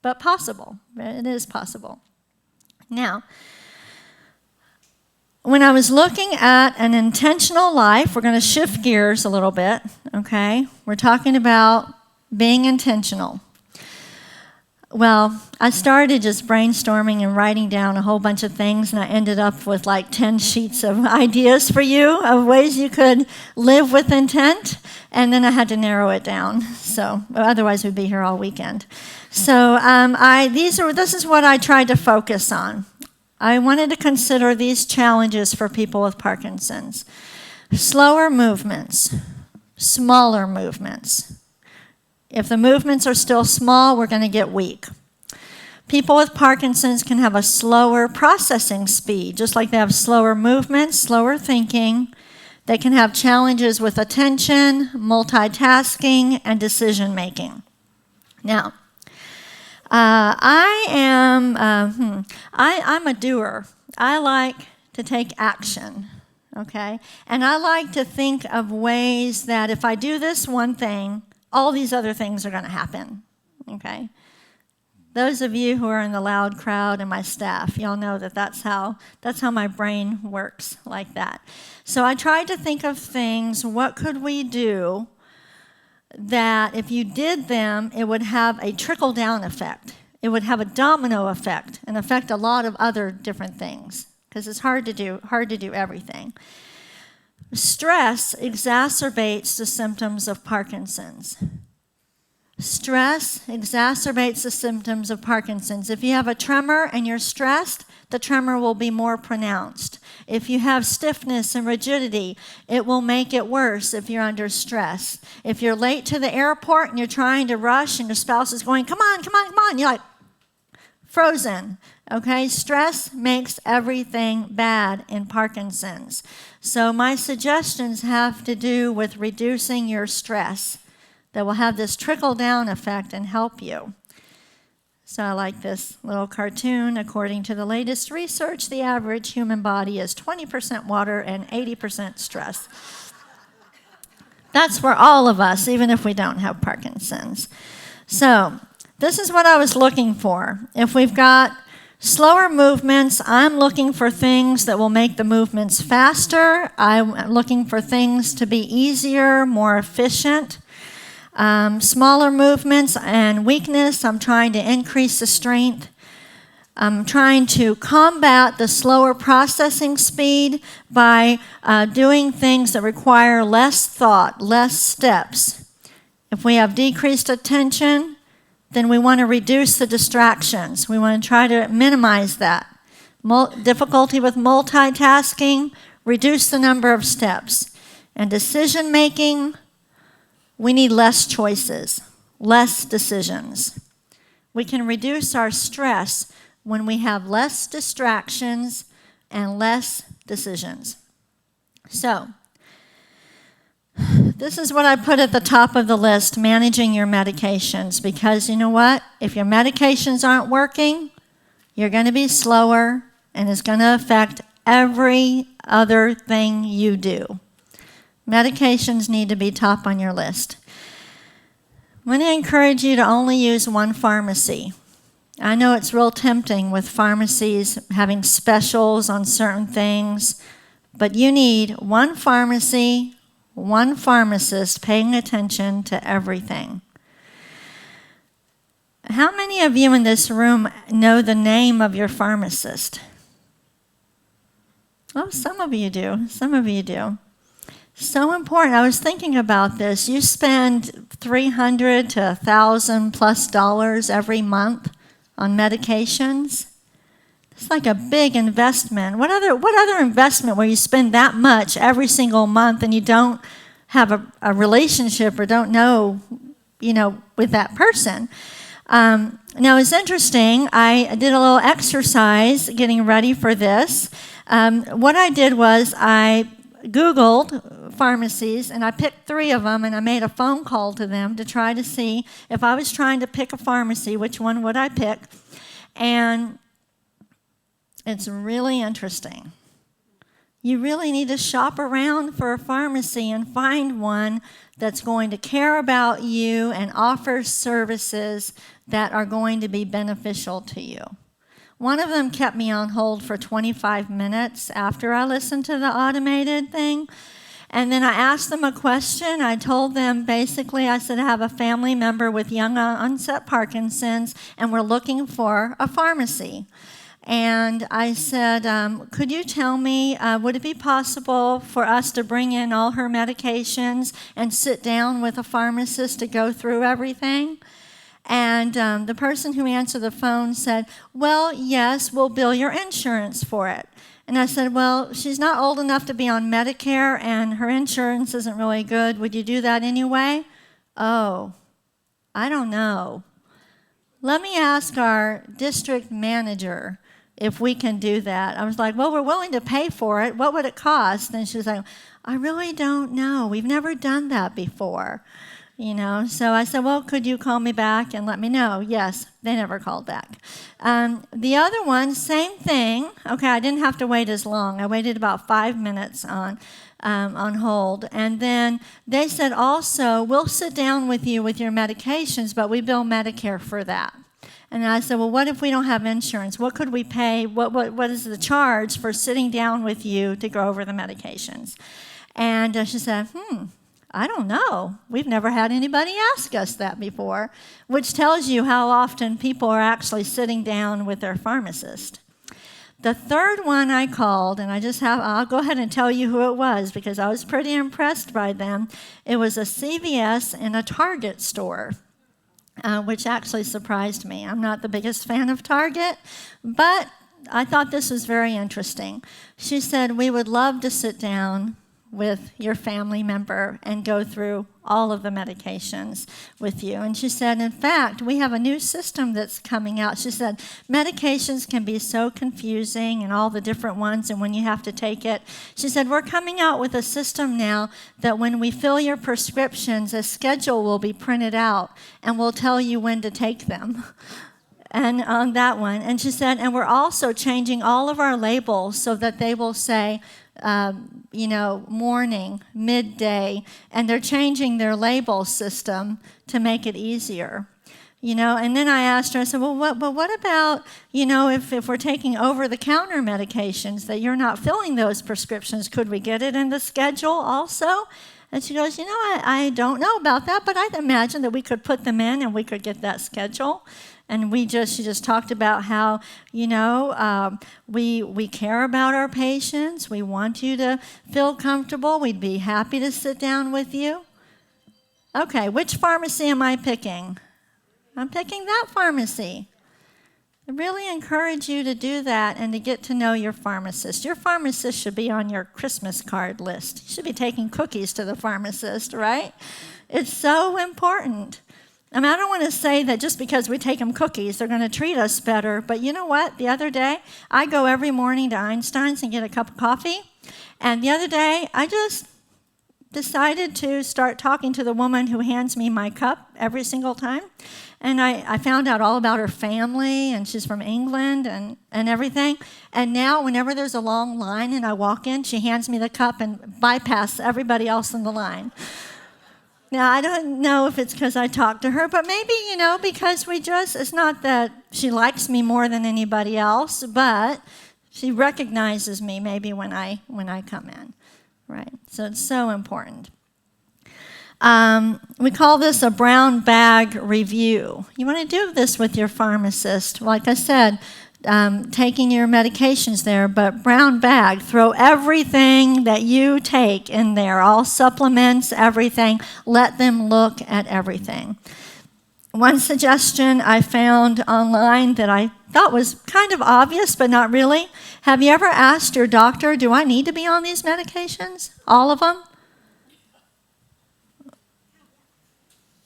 Speaker 1: But possible. It is possible. Now, when I was looking at an intentional life, we're going to shift gears a little bit, okay? We're talking about being intentional. Well, I started just brainstorming and writing down a whole bunch of things, and I ended up with like 10 sheets of ideas for you of ways you could live with intent, and then I had to narrow it down. So otherwise we'd be here all weekend. So this is what I tried to focus on. I wanted to consider these challenges for people with Parkinson's. Slower movements, smaller movements. If the movements are still small, we're going to get weak. People with Parkinson's can have a slower processing speed, just like they have slower movements, slower thinking. They can have challenges with attention, multitasking, and decision making. Now, I'm a doer. I like to take action, okay? And I like to think of ways that if I do this one thing, all these other things are going to happen, okay? Those of you who are in the loud crowd and my staff, y'all know that that's how my brain works, like that. So I tried to think of things, what could we do that if you did them, it would have a trickle-down effect. It would have a domino effect and affect a lot of other different things, because it's hard to do everything. Stress exacerbates the symptoms of Parkinson's. Stress exacerbates the symptoms of Parkinson's. If you have a tremor and you're stressed, the tremor will be more pronounced. If you have stiffness and rigidity, it will make it worse if you're under stress. If you're late to the airport and you're trying to rush and your spouse is going, come on, come on, come on, you're like frozen. Okay, stress makes everything bad in Parkinson's. So my suggestions have to do with reducing your stress that will have this trickle-down effect and help you. So I like this little cartoon. According to the latest research, the average human body is 20% water and 80% stress. That's for all of us, even if we don't have Parkinson's. So this is what I was looking for. If we've got slower movements, I'm looking for things that will make the movements faster. I'm looking for things to be easier, more efficient. Smaller movements and weakness, I'm trying to increase the strength. I'm trying to combat the slower processing speed by doing things that require less thought, less steps. If we have decreased attention, then we want to reduce the distractions. We want to try to minimize that. Difficulty with multitasking, reduce the number of steps. And decision making, we need less choices, less decisions. We can reduce our stress when we have less distractions and less decisions. So, this is what I put at the top of the list, managing your medications, because you know what? If your medications aren't working, you're going to be slower, and it's going to affect every other thing you do. Medications need to be top on your list. I'm going to encourage you to only use one pharmacy. I know it's real tempting with pharmacies having specials on certain things, but you need one pharmacy, one pharmacist paying attention to everything. How many of you in this room know the name of your pharmacist? Oh, some of you do. Some of you do. So important. I was thinking about this. You spend $300 to $1,000+ every month on medications. It's like a big investment. What other investment where you spend that much every single month and you don't have a relationship or don't know, with that person? Now, it's interesting. I did a little exercise getting ready for this. What I did was I Googled pharmacies, and I picked 3 of them, and I made a phone call to them to try to see if I was trying to pick a pharmacy, which one would I pick. And it's really interesting. You really need to shop around for a pharmacy and find one that's going to care about you and offer services that are going to be beneficial to you. One of them kept me on hold for 25 minutes after I listened to the automated thing. And then I asked them a question. I told them basically, I said, I have a family member with young onset Parkinson's, and we're looking for a pharmacy. And I said, could you tell me, would it be possible for us to bring in all her medications and sit down with a pharmacist to go through everything? And the person who answered the phone said, well, yes, we'll bill your insurance for it. And I said, well, she's not old enough to be on Medicare, and her insurance isn't really good. Would you do that anyway? Oh, I don't know. Let me ask our district manager if we can do that. I was like, well, we're willing to pay for it. What would it cost? And she was like, I really don't know. We've never done that before. So I said, well, could you call me back and let me know? Yes, they never called back. The other one, same thing. Okay, I didn't have to wait as long. I waited about 5 minutes on hold. And then they said also, we'll sit down with you with your medications, but we bill Medicare for that. And I said, well, what if we don't have insurance? What could we pay? What is the charge for sitting down with you to go over the medications? And she said, I don't know. We've never had anybody ask us that before, which tells you how often people are actually sitting down with their pharmacist. The third one I called, and I'll go ahead and tell you who it was because I was pretty impressed by them. It was a CVS and a Target store. Which actually surprised me. I'm not the biggest fan of Target, but I thought this was very interesting. She said, we would love to sit down with your family member and go through all of the medications with you. And she said, in fact, we have a new system that's coming out. She said, medications can be so confusing and all the different ones and when you have to take it. She said, we're coming out with a system now that when we fill your prescriptions, a schedule will be printed out and we'll tell you when to take them. And on that one. And she said, and we're also changing all of our labels so that they will say, morning, midday, and they're changing their label system to make it easier. And then I asked her, I said, well, what about, if we're taking over-the-counter medications that you're not filling those prescriptions, could we get it in the schedule also? And she goes, I don't know about that, but I'd imagine that we could put them in and we could get that schedule. And she just talked about how, we care about our patients. We want you to feel comfortable. We'd be happy to sit down with you. Okay, which pharmacy am I picking? I'm picking that pharmacy. I really encourage you to do that and to get to know your pharmacist. Your pharmacist should be on your Christmas card list. You should be taking cookies to the pharmacist, right? It's so important. I don't want to say that just because we take them cookies, they're going to treat us better. But you know what? The other day, I go every morning to Einstein's and get a cup of coffee. And the other day, I just decided to start talking to the woman who hands me my cup every single time. And I found out all about her family, and she's from England and everything. And now whenever there's a long line and I walk in, she hands me the cup and bypass everybody else in the line. Now, I don't know if it's because I talked to her, but maybe, because it's not that she likes me more than anybody else, but she recognizes me maybe when I come in, right? So it's so important. We call this a brown bag review. You want to do this with your pharmacist. Like I said, taking your medications there, but brown bag, throw everything that you take in there, all supplements, everything. Let them look at everything. One suggestion I found online that I thought was kind of obvious, but not really. Have you ever asked your doctor, do I need to be on these medications? All of them?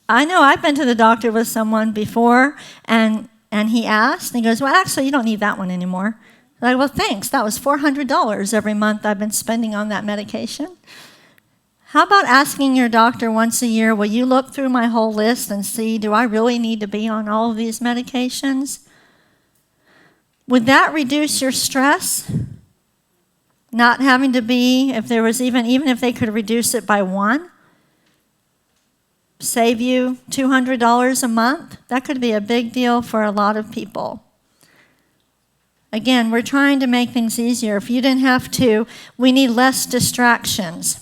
Speaker 1: I know I've been to the doctor with someone before, and he asked, and he goes, well, actually, you don't need that one anymore. I'm like, well, thanks. That was $400 every month I've been spending on that medication. How about asking your doctor once a year, will you look through my whole list and see, do I really need to be on all of these medications? Would that reduce your stress? Not having to be, if there was even if they could reduce it by one, save you $200 a month? That could be a big deal for a lot of people. Again, we're trying to make things easier. If you didn't have to, we need less distractions.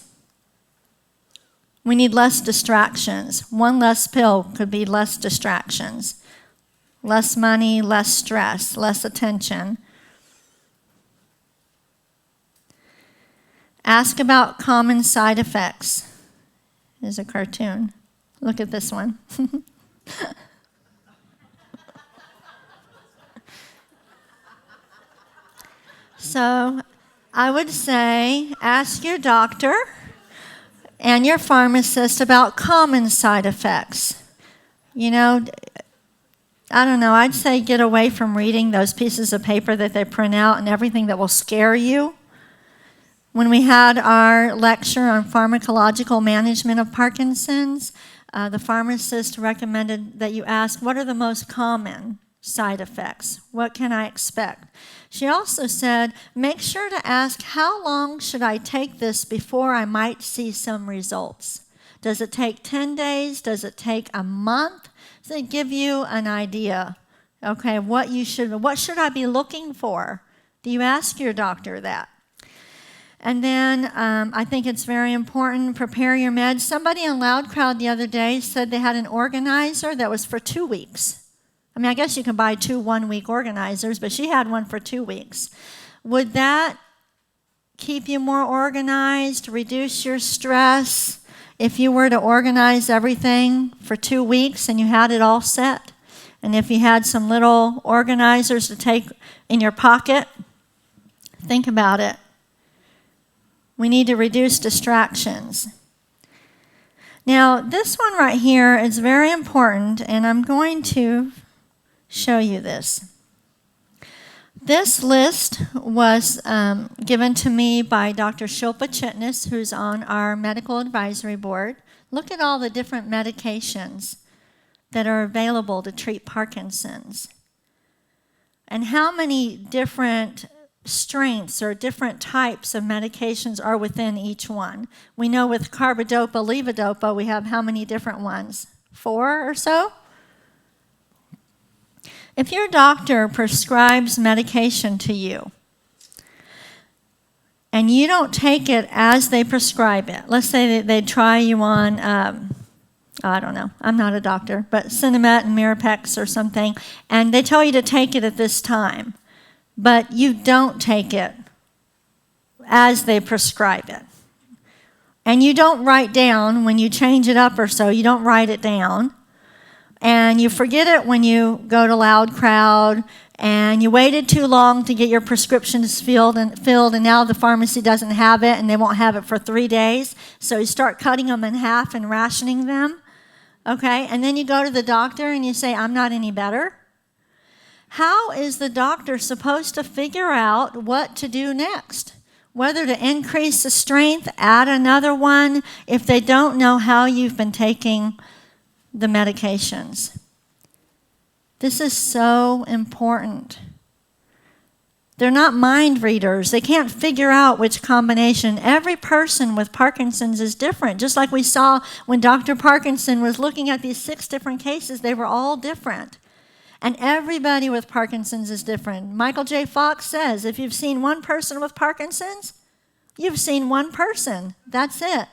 Speaker 1: We need less distractions. One less pill could be less distractions. Less money, less stress, less attention. Ask about common side effects. There's a cartoon. Look at this one. So I would say ask your doctor and your pharmacist about common side effects. You know, I don't know, I'd say get away from reading those pieces of paper that they print out and everything that will scare you. When we had our lecture on pharmacological management of Parkinson's, the pharmacist recommended that you ask, what are the most common side effects? What can I expect? She also said, make sure to ask, how long should I take this before I might see some results? Does it take 10 days? Does it take a month? Does it give you an idea? Okay, what should I be looking for? Do you ask your doctor that? And then I think it's very important, prepare your meds. Somebody in Loud Crowd the other day said they had an organizer that was for 2 weeks. I mean, I guess you can buy 2 one-week organizers, but she had one for 2 weeks. Would that keep you more organized, reduce your stress, if you were to organize everything for 2 weeks and you had it all set? And if you had some little organizers to take in your pocket, think about it. We need to reduce distractions. Now, this one right here is very important, and I'm going to show you this. This list was given to me by Dr. Shilpa Chitnis, who's on our medical advisory board. Look at all the different medications that are available to treat Parkinson's. And how many different strengths or different types of medications are within each one. We know with carbidopa, levodopa, we have how many different ones? 4 or so? If your doctor prescribes medication to you and you don't take it as they prescribe it, let's say that they try you on, I don't know, I'm not a doctor, but Cinemet and Mirapex or something, and they tell you to take it at this time, but you don't take it as they prescribe it. And you don't write down when you change it up or so, you don't write it down. And you forget it when you go to Loud Crowd, and you waited too long to get your prescriptions filled, and now the pharmacy doesn't have it, and they won't have it for 3 days. So you start cutting them in half and rationing them, okay? And then you go to the doctor and you say, I'm not any better. How is the doctor supposed to figure out what to do next? Whether to increase the strength, add another one, if they don't know how you've been taking the medications. This is so important. They're not mind readers. They can't figure out which combination. Every person with Parkinson's is different. Just like we saw when Dr. Parkinson was looking at these 6 different cases, they were all different. And everybody with Parkinson's is different. Michael J. Fox says, if you've seen one person with Parkinson's, you've seen one person. That's it.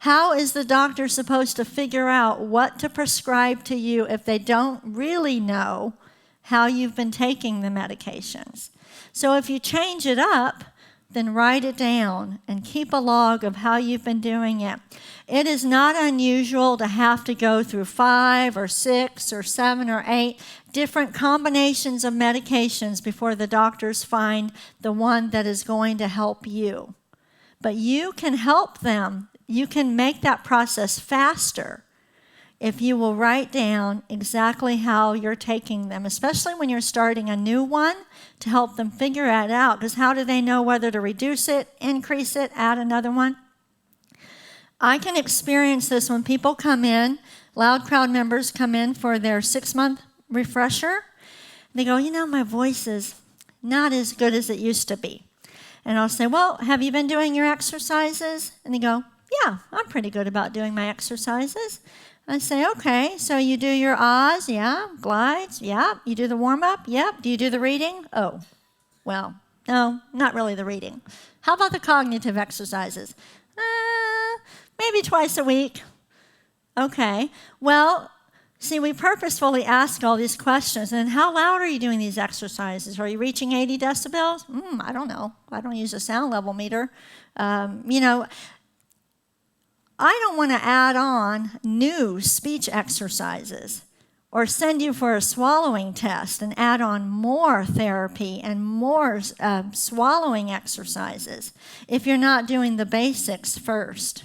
Speaker 1: How is the doctor supposed to figure out what to prescribe to you if they don't really know how you've been taking the medications? So if you change it up, then write it down and keep a log of how you've been doing it. It is not unusual to have to go through 5 or 6 or 7 or 8 different combinations of medications before the doctors find the one that is going to help you. But you can help them. You can make that process faster if you will write down exactly how you're taking them, especially when you're starting a new one, to help them figure it out. Because how do they know whether to reduce it, increase it, add another one? I can experience this when people come in, Loud Crowd members come in for their 6-month refresher. They go, my voice is not as good as it used to be. And I'll say, well, have you been doing your exercises? And they go, yeah, I'm pretty good about doing my exercises. I say, okay, so you do your ahs, yeah, glides, yeah. You do the warm-up, yep. Do you do the reading? Oh, well, no, not really the reading. How about the cognitive exercises? Maybe twice a week. Okay, well, see, we purposefully ask all these questions. And how loud are you doing these exercises? Are you reaching 80 decibels? I don't know. I don't use a sound level meter. I don't want to add on new speech exercises or send you for a swallowing test and add on more therapy and more swallowing exercises if you're not doing the basics first.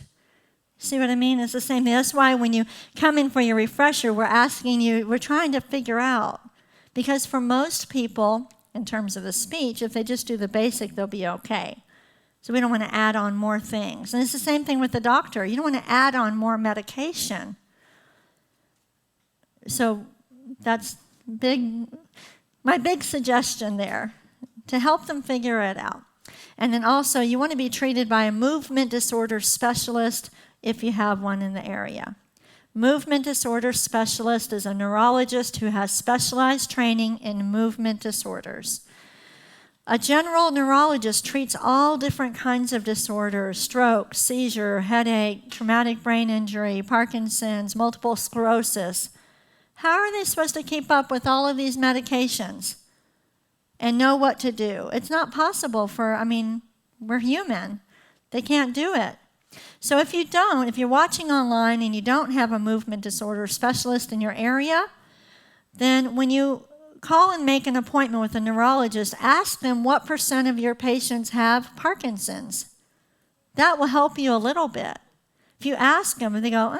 Speaker 1: See what I mean? It's the same thing. That's why when you come in for your refresher, we're trying to figure out. Because for most people, in terms of the speech, if they just do the basic, they'll be okay. So we don't want to add on more things. And it's the same thing with the doctor. You don't want to add on more medication. So that's my big suggestion there, to help them figure it out. And then also, you want to be treated by a movement disorder specialist if you have one in the area. Movement disorder specialist is a neurologist who has specialized training in movement disorders. A general neurologist treats all different kinds of disorders: stroke, seizure, headache, traumatic brain injury, Parkinson's, multiple sclerosis. How are they supposed to keep up with all of these medications and know what to do? It's not possible we're human. They can't do it. So if you're watching online and you don't have a movement disorder specialist in your area, then when you call and make an appointment with a neurologist, ask them what % of your patients have Parkinson's. That will help you a little bit. If you ask them and they go,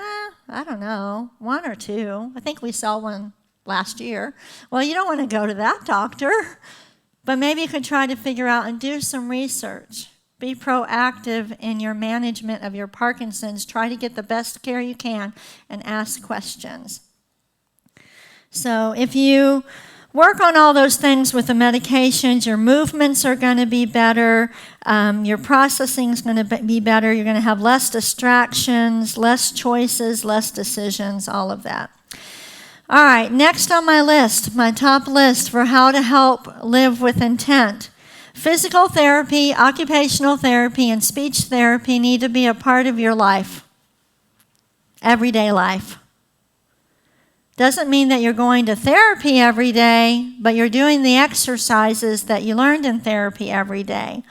Speaker 1: I don't know, 1 or 2. I think we saw one last year. Well, you don't want to go to that doctor, but maybe you could try to figure out and do some research. Be proactive in your management of your Parkinson's. Try to get the best care you can and ask questions. So if you work on all those things with the medications, your movements are going to be better, your processing is going to be better, you're going to have less distractions, less choices, less decisions, all of that. All right, next on my list, my top list for how to help live with intent. Physical therapy, occupational therapy, and speech therapy need to be a part of your life, everyday life. Doesn't mean that you're going to therapy every day, but you're doing the exercises that you learned in therapy every day.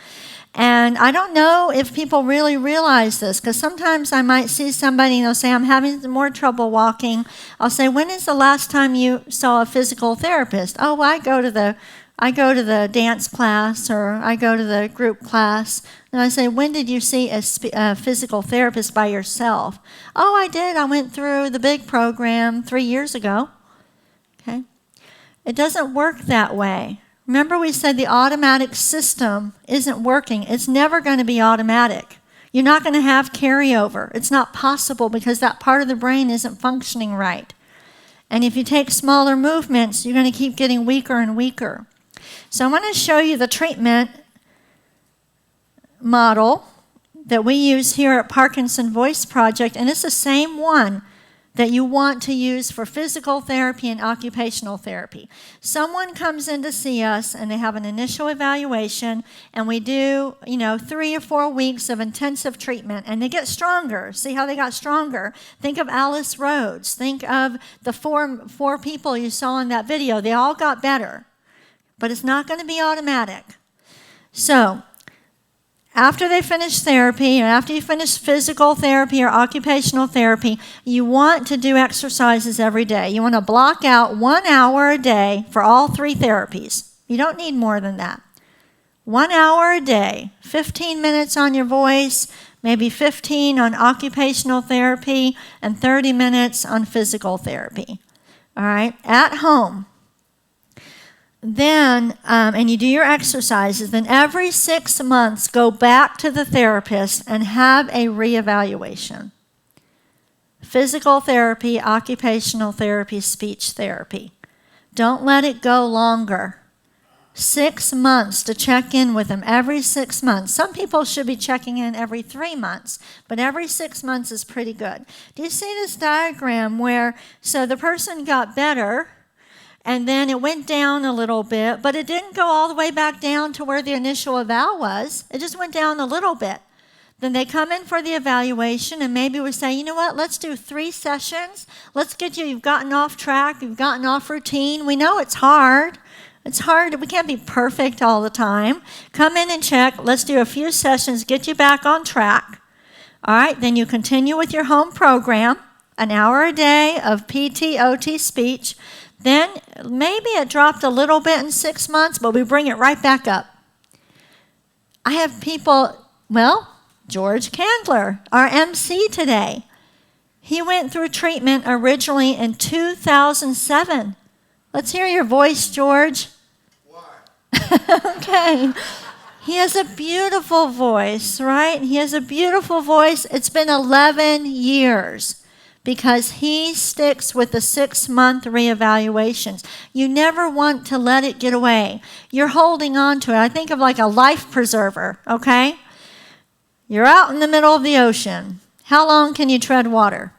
Speaker 1: And I don't know if people really realize this, because sometimes I might see somebody and they'll say, I'm having more trouble walking. I'll say, when is the last time you saw a physical therapist? Oh, I go to the dance class, or I go to the group class. And I say, when did you see a physical therapist by yourself? Oh, I did. I went through the big program 3 years ago. Okay? It doesn't work that way. Remember we said the automatic system isn't working. It's never going to be automatic. You're not going to have carryover. It's not possible because that part of the brain isn't functioning right. And if you take smaller movements, you're going to keep getting weaker and weaker. So I'm going to show you the treatment model that we use here at Parkinson Voice Project, and it's the same one that you want to use for physical therapy and occupational therapy. Someone comes in to see us, and they have an initial evaluation, and we do, 3 or 4 weeks of intensive treatment, and they get stronger. See how they got stronger? Think of Alice Rhodes. Think of the four people you saw in that video. They all got better. But it's not going to be automatic. So, after they finish therapy, and after you finish physical therapy or occupational therapy, you want to do exercises every day. You want to block out 1 hour a day for all 3 therapies. You don't need more than that. 1 hour a day, 15 minutes on your voice, maybe 15 on occupational therapy, and 30 minutes on physical therapy. All right, at home. then, and you do your exercises, then every 6 months go back to the therapist and have a reevaluation. Physical therapy, occupational therapy, speech therapy. Don't let it go longer. 6 months to check in with them every 6 months. Some people should be checking in every 3 months, but every 6 months is pretty good. Do you see this diagram where, so the person got better, and then it went down a little bit, but it didn't go all the way back down to where the initial eval was. It just went down a little bit. Then they come in for the evaluation, and maybe we say, you know what, let's do 3 sessions. Let's get you, you've gotten off track, you've gotten off routine. We know it's hard. It's hard. We can't be perfect all the time. Come in and check. Let's do a few sessions, get you back on track. All right, then you continue with your home program, an hour a day of PT, OT, speech. Then maybe it dropped a little bit in 6 months, but we bring it right back up. I have people, George Candler, our MC today. He went through treatment originally in 2007. Let's hear your voice, George. Why? Okay. He has a beautiful voice, right? He has a beautiful voice. It's been 11 years because he sticks with the 6-month reevaluations. You never want to let it get away. You're holding on to it. I think of like a life preserver, okay? You're out in the middle of the ocean. How long can you tread water?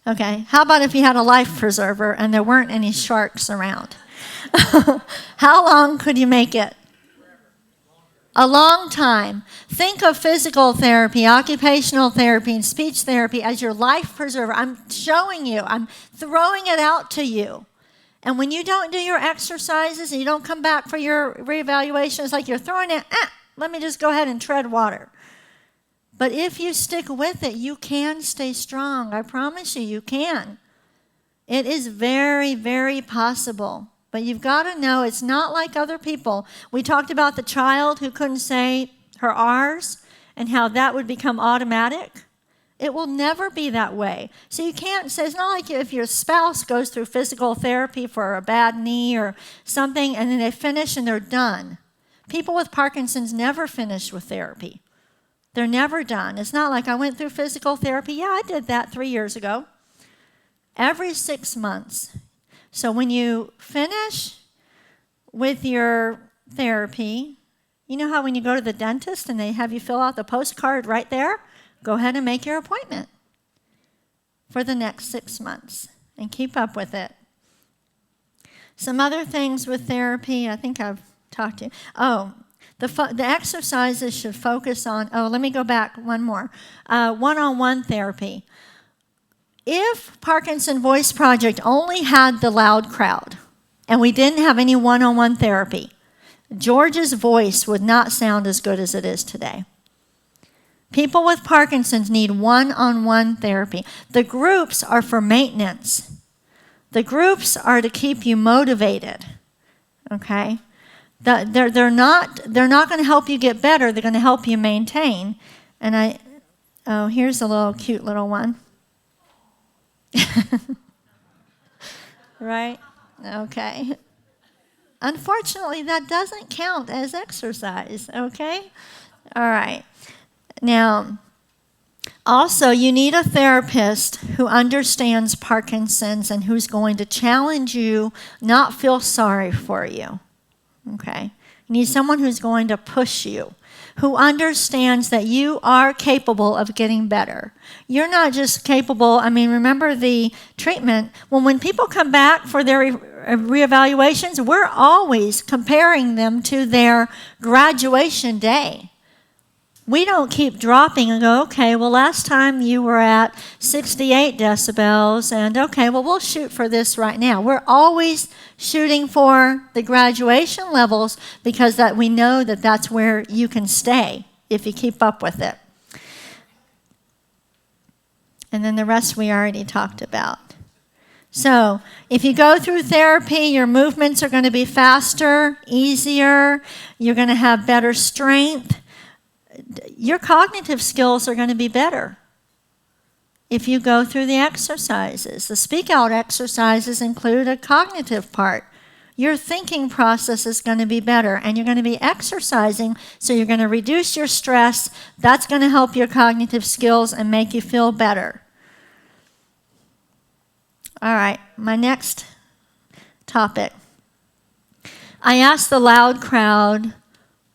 Speaker 1: Okay, how about if you had a life preserver and there weren't any sharks around? How long could you make it? A long time. Think of physical therapy, occupational therapy, and speech therapy as your life preserver. I'm showing you. I'm throwing it out to you. And when you don't do your exercises and you don't come back for your reevaluation, it's like you're throwing it, let me just go ahead and tread water. But if you stick with it, you can stay strong. I promise you, you can. It is very, very possible. But you've got to know it's not like other people. We talked about the child who couldn't say her R's and how that would become automatic. It will never be that way. So you can't say, it's not like if your spouse goes through physical therapy for a bad knee or something and then they finish and they're done. People with Parkinson's never finish with therapy. They're never done. It's not like I went through physical therapy. Yeah, I did that 3 years ago. Every 6 months. So when you finish with your therapy, you know how when you go to the dentist and they have you fill out the postcard right there? Go ahead and make your appointment for the next 6 months and keep up with it. Some other things with therapy, I think I've talked to you. The exercises should focus on, let me go back one more. One-on-one therapy. If Parkinson Voice Project only had the loud crowd and we didn't have any one-on-one therapy, George's voice would not sound as good as it is today. People with Parkinson's need one-on-one therapy. The groups are for maintenance. The groups are to keep you motivated, okay? They're not going to help you get better. They're going to help you maintain. And here's a little cute little one. Right? Okay. Unfortunately, that doesn't count as exercise, okay? All right. Now, also, you need a therapist who understands Parkinson's and who's going to challenge you, not feel sorry for you. Okay? You need someone who's going to push you, who understands that you are capable of getting better. You're not just capable, remember the treatment. When people come back for their reevaluations, we're always comparing them to their graduation day. We don't keep dropping and go, okay, well, last time you were at 68 decibels, and okay, well, we'll shoot for this right now. We're always shooting for the graduation levels because that we know that that's where you can stay if you keep up with it. And then the rest we already talked about. So if you go through therapy, your movements are going to be faster, easier. You're going to have better strength. Your cognitive skills are going to be better if you go through the exercises. The speak out exercises include a cognitive part. your thinking process is going to be better, and you're going to be exercising, so you're going to reduce your stress. That's going to help your cognitive skills and make you feel better. All right, my next topic. I asked the loud crowd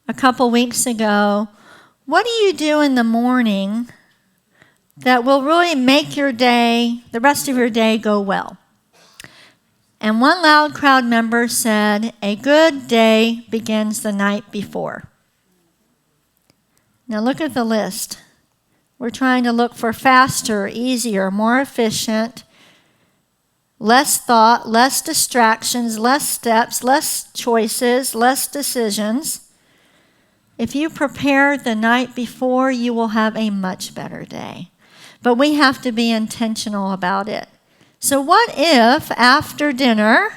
Speaker 1: a couple weeks ago, what do you do in the morning that will really make your day, the rest of your day, go well? And one loud crowd member said, a good day begins the night before. Now look at the list. We're trying to look for faster, easier, more efficient, less thought, less distractions, less steps, less choices, less decisions. If you prepare the night before, you will have a much better day. But we have to be intentional about it. So what if after dinner,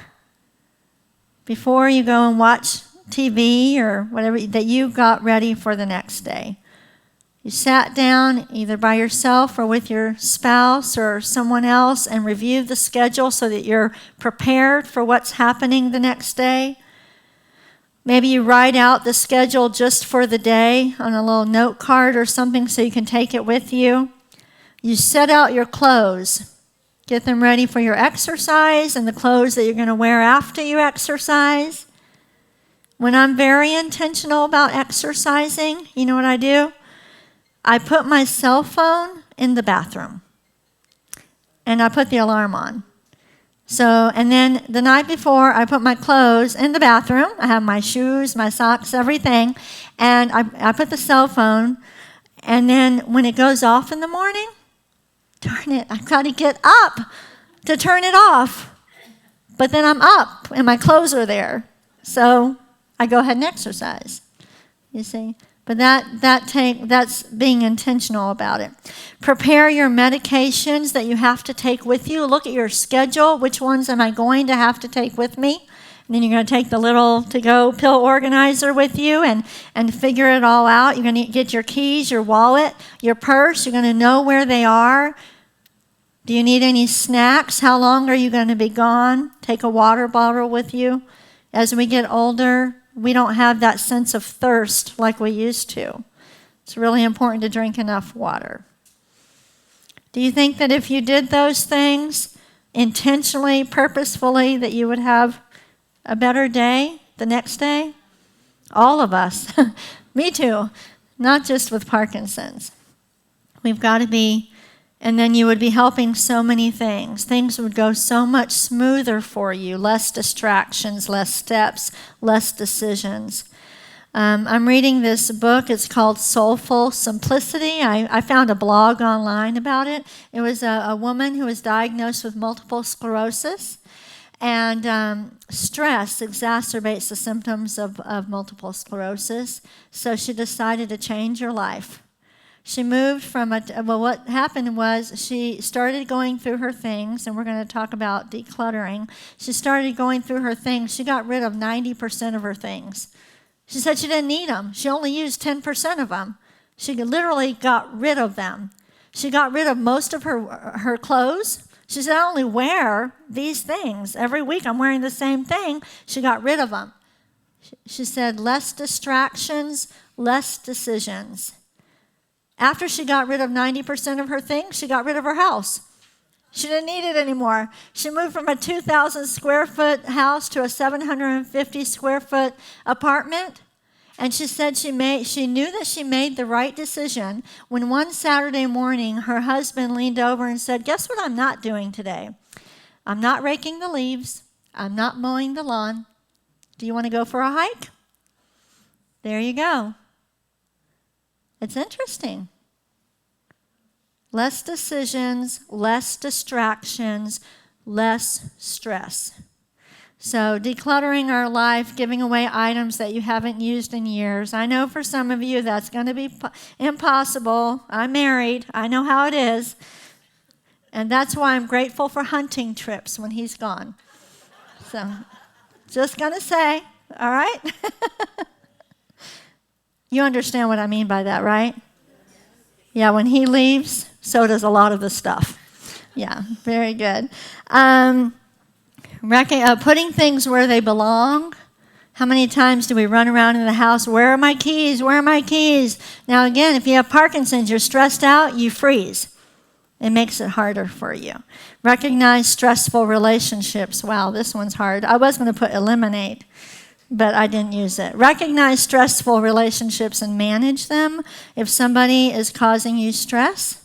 Speaker 1: before you go and watch TV or whatever, that you got ready for the next day? You sat down either by yourself or with your spouse or someone else and reviewed the schedule so that you're prepared for what's happening the next day. Maybe you write out the schedule just for the day on a little note card or something so you can take it with you. You set out your clothes. Get them ready for your exercise and the clothes that you're going to wear after you exercise. When I'm very intentional about exercising, you know what I do? I put my cell phone in the bathroom and I put the alarm on. So, and then the night before, I put my clothes in the bathroom. I have my shoes, my socks, everything, and I put the cell phone, and then when it goes off in the morning, darn it, I've got to get up to turn it off. But then I'm up and my clothes are there. So I go ahead and exercise. You see? But that's being intentional about it. Prepare your medications that you have to take with you. Look at your schedule. Which ones am I going to have to take with me? And then you're going to take the little to-go pill organizer with you and figure it all out. You're going to get your keys, your wallet, your purse. You're going to know where they are. Do you need any snacks? How long are you going to be gone? Take a water bottle with you. As we get older, we don't have that sense of thirst like we used to. It's really important to drink enough water. Do you think that if you did those things intentionally, purposefully, that you would have a better day the next day? All of us. Me too. Not just with Parkinson's. We've got to be, and then you would be helping so many things. Things would go so much smoother for you. Less distractions, less steps, less decisions. I'm reading this book. It's called Soulful Simplicity. I found a blog online about it. It was a woman who was diagnosed with multiple sclerosis. And stress exacerbates the symptoms of multiple sclerosis. So she decided to change her life. She moved from what happened was she started going through her things, and we're going to talk about decluttering. She started going through her things. She got rid of 90% of her things. She said she didn't need them. She only used 10% of them. She literally got rid of them. She got rid of most of her clothes. She said, I only wear these things. Every week I'm wearing the same thing. She got rid of them. She said, less distractions, less decisions. After she got rid of 90% of her things, she got rid of her house. She didn't need it anymore. She moved from a 2,000 square foot house to a 750 square foot apartment. And she said she knew that she made the right decision when one Saturday morning her husband leaned over and said, guess what I'm not doing today? I'm not raking the leaves. I'm not mowing the lawn. Do you want to go for a hike? There you go. It's interesting. Less decisions, less distractions, less stress. So decluttering our life, giving away items that you haven't used in years. I know for some of you that's going to be impossible. I'm married. I know how it is. And that's why I'm grateful for hunting trips when he's gone. So just going to say, all right? You understand what I mean by that, right? Yeah, when he leaves, so does a lot of the stuff. Yeah, very good. Putting things where they belong. How many times do we run around in the house, where are my keys, where are my keys? Now again, if you have Parkinson's, you're stressed out, you freeze. It makes it harder for you. Recognize stressful relationships. Wow, this one's hard. I was going to put eliminate, but I didn't use it. Recognize stressful relationships and manage them. If somebody is causing you stress,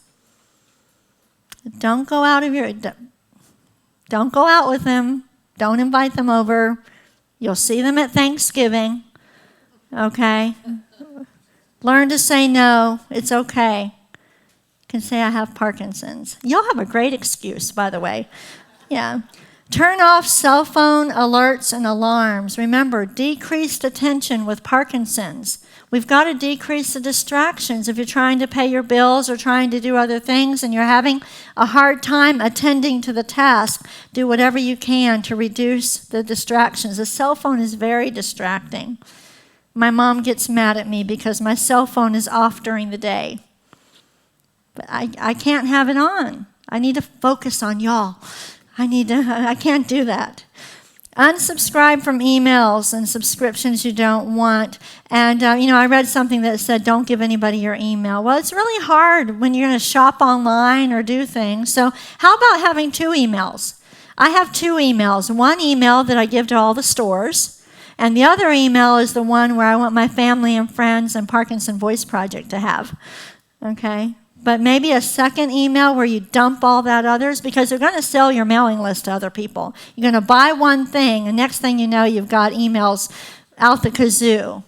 Speaker 1: don't go out with them. Don't invite them over. You'll see them at Thanksgiving, okay? Learn to say no. It's okay. You can say, I have Parkinson's. You'll have a great excuse, by the way. Yeah. Turn off cell phone alerts and alarms. Remember, decreased attention with Parkinson's. We've got to decrease the distractions. If you're trying to pay your bills or trying to do other things and you're having a hard time attending to the task, do whatever you can to reduce the distractions. The cell phone is very distracting. My mom gets mad at me because my cell phone is off during the day. But I can't have it on. I need to focus on y'all. I can't do that. Unsubscribe from emails and subscriptions you don't want. And, I read something that said, don't give anybody your email. Well, it's really hard when you're going to shop online or do things. So how about having 2 emails? I have 2 emails. One email that I give to all the stores, and the other email is the one where I want my family and friends and Parkinson Voice Project to have. Okay? But maybe a second email where you dump all that others, because they're going to sell your mailing list to other people. You're going to buy one thing, and next thing you know, you've got emails out the kazoo.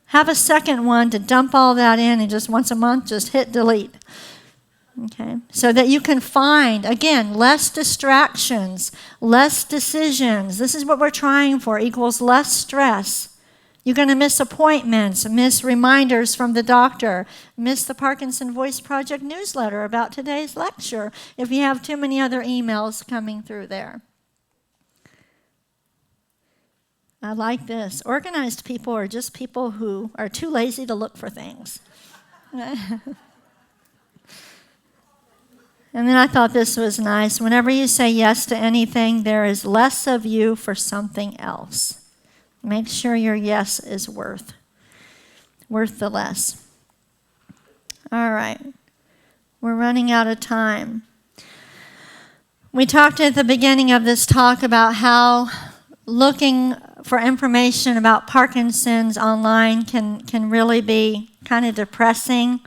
Speaker 1: Have a second one to dump all that in, and just once a month, just hit delete. Okay, so that you can find, again, less distractions, less decisions. This is what we're trying for, equals less stress. You're going to miss appointments, miss reminders from the doctor, miss the Parkinson Voice Project newsletter about today's lecture if you have too many other emails coming through there. I like this. Organized people are just people who are too lazy to look for things. And then I thought this was nice. Whenever you say yes to anything, there is less of you for something else. Make sure your yes is worth the less. All right. We're running out of time. We talked at the beginning of this talk about how looking for information about Parkinson's online can really be kind of depressing.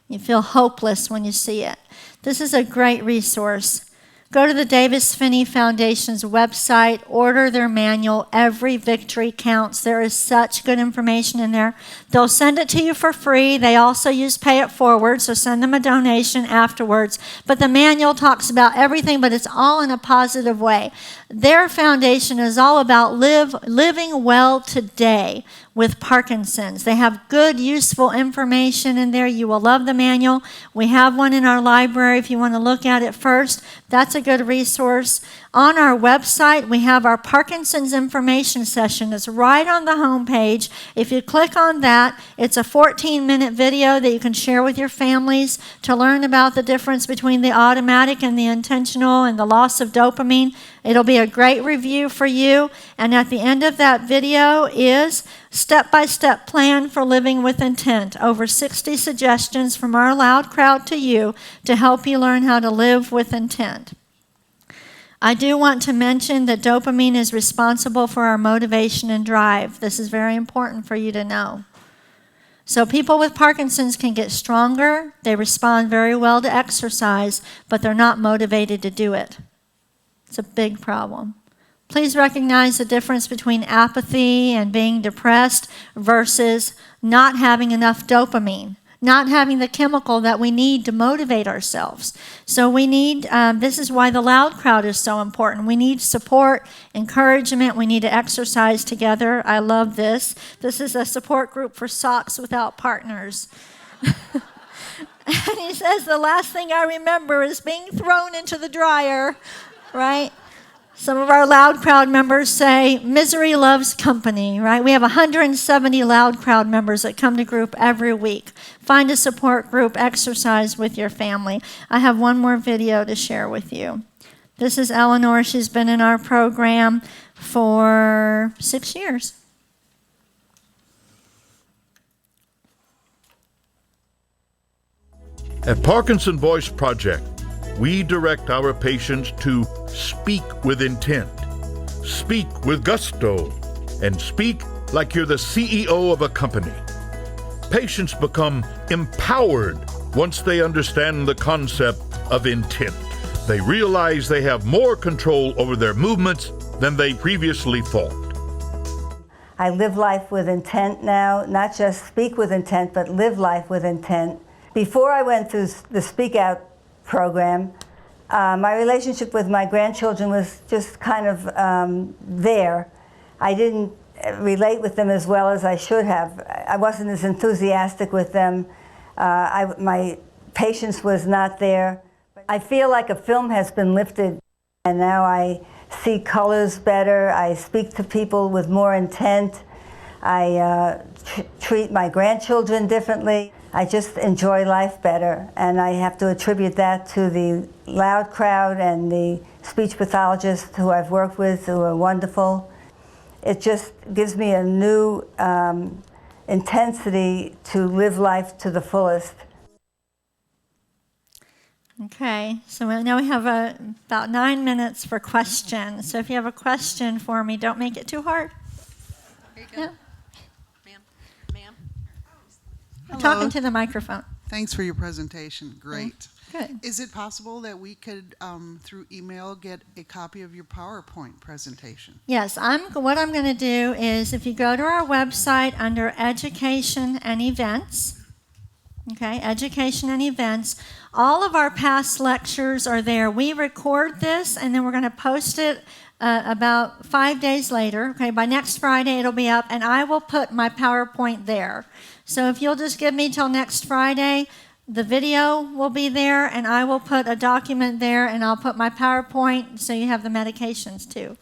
Speaker 1: You feel hopeless when you see it. This is a great resource. Go to the Davis Finney Foundation's website, order their manual, Every Victory Counts. There is such good information in there. They'll send it to you for free. They also use Pay It Forward, so send them a donation afterwards. But the manual talks about everything, but it's all in a positive way. Their foundation is all about living well today with Parkinson's. They have good, useful information in there. You will love the manual. We have one in our library if you want to look at it first. That's a good resource. On our website, we have our Parkinson's information session. It's right on the homepage. If you click on that, it's a 14-minute video that you can share with your families to learn about the difference between the automatic and the intentional and the loss of dopamine. It'll be a great review for you. And at the end of that video is step-by-step plan for living with intent. Over 60 suggestions from our loud crowd to you to help you learn how to live with intent. I do want to mention that dopamine is responsible for our motivation and drive. This is very important for you to know. So people with Parkinson's can get stronger. They respond very well to exercise, but they're not motivated to do it. It's a big problem. Please recognize the difference between apathy and being depressed versus not having enough dopamine, not having the chemical that we need to motivate ourselves. So we need, this is why the loud crowd is so important. We need support, encouragement. We need to exercise together. I love this. This is a support group for socks without partners. And he says, the last thing I remember is being thrown into the dryer, right? Some of our loud crowd members say, misery loves company, right? We have 170 loud crowd members that come to group every week. Find a support group, exercise with your family. I have one more video to share with you. This is Eleanor. She's been in our program for 6 years.
Speaker 4: At Parkinson Voice Project, we direct our patients to speak with intent, speak with gusto, and speak like you're the CEO of a company. Patients become empowered once they understand the concept of intent. They realize they have more control over their movements than they previously thought.
Speaker 10: I live life with intent now, not just speak with intent, but live life with intent. Before I went through the Speak Out program, my relationship with my grandchildren was just kind of there. I didn't relate with them as well as I should have. I wasn't as enthusiastic with them. My patience was not there. I feel like a film has been lifted, and now I see colors better. I speak to people with more intent. I treat my grandchildren differently. I just enjoy life better, and I have to attribute that to the loud crowd and the speech pathologists who I've worked with, who are wonderful. It just gives me a new intensity to live life to the fullest.
Speaker 1: Okay, so now we have about 9 minutes for questions. So if you have a question for me, don't make it too hard.
Speaker 11: Here you go.
Speaker 1: Yeah.
Speaker 11: Ma'am.
Speaker 1: I'm talking to the microphone.
Speaker 11: Thanks for your presentation. Great.
Speaker 1: Good.
Speaker 11: Is it possible that we could, through email, get a copy of your PowerPoint presentation?
Speaker 1: Yes, what I'm going to do is if you go to our website under Education and Events, okay, Education and Events, all of our past lectures are there. We record this, and then we're going to post it about 5 days later. Okay, by next Friday it'll be up, and I will put my PowerPoint there. So if you'll just give me till next Friday, the video will be there, and I will put a document there, and I'll put my PowerPoint so you have the medications too.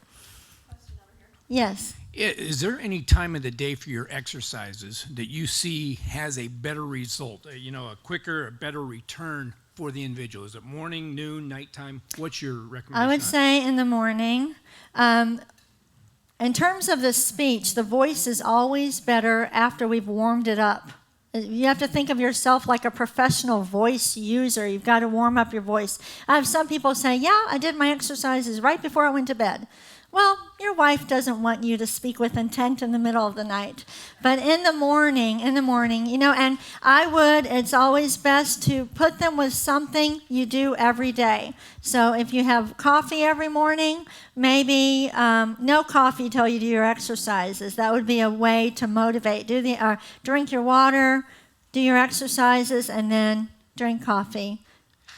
Speaker 1: Yes.
Speaker 12: Is there any time of the day for your exercises that you see has a better result, a quicker, a better return for the individual? Is it morning, noon, nighttime? What's your recommendation?
Speaker 1: I would say in the morning. In terms of the speech, the voice is always better after we've warmed it up. You have to think of yourself like a professional voice user. You've got to warm up your voice. I have some people say, yeah, I did my exercises right before I went to bed. Well, your wife doesn't want you to speak with intent in the middle of the night. But in the morning, and it's always best to put them with something you do every day. So if you have coffee every morning, maybe no coffee till you do your exercises. That would be a way to motivate. Drink your water, do your exercises, and then drink coffee.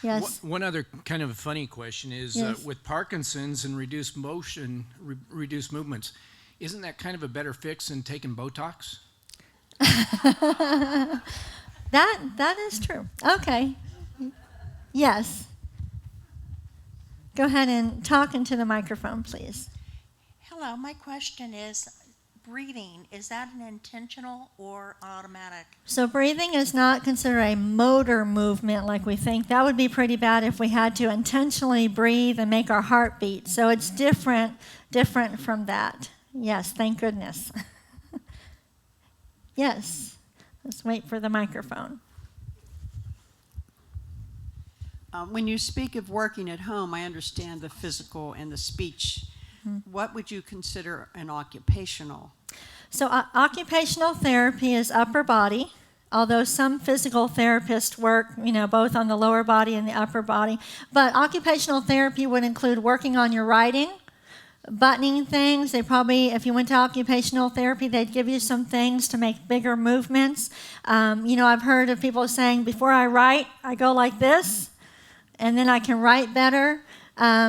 Speaker 1: Yes.
Speaker 12: One other kind of a funny question is,
Speaker 1: yes.
Speaker 12: With Parkinson's and reduced motion, reduced movements, isn't that kind of a better fix than taking Botox?
Speaker 1: That is true. Okay. Yes. Go ahead and talk into the microphone, please.
Speaker 13: Hello, my question is, breathing, is that an intentional or automatic?
Speaker 1: So breathing is not considered a motor movement like we think. That would be pretty bad if we had to intentionally breathe and make our heart beat. So it's different from that. Yes, thank goodness. Yes, let's wait for the microphone.
Speaker 14: When you speak of working at home, I understand the physical and the speech. What would you consider an occupational?
Speaker 1: So occupational therapy is upper body, although some physical therapists work, both on the lower body and the upper body. But occupational therapy would include working on your writing, buttoning things. They probably, if you went to occupational therapy, they'd give you some things to make bigger movements. I've heard of people saying, before I write, I go like this, and then I can write better.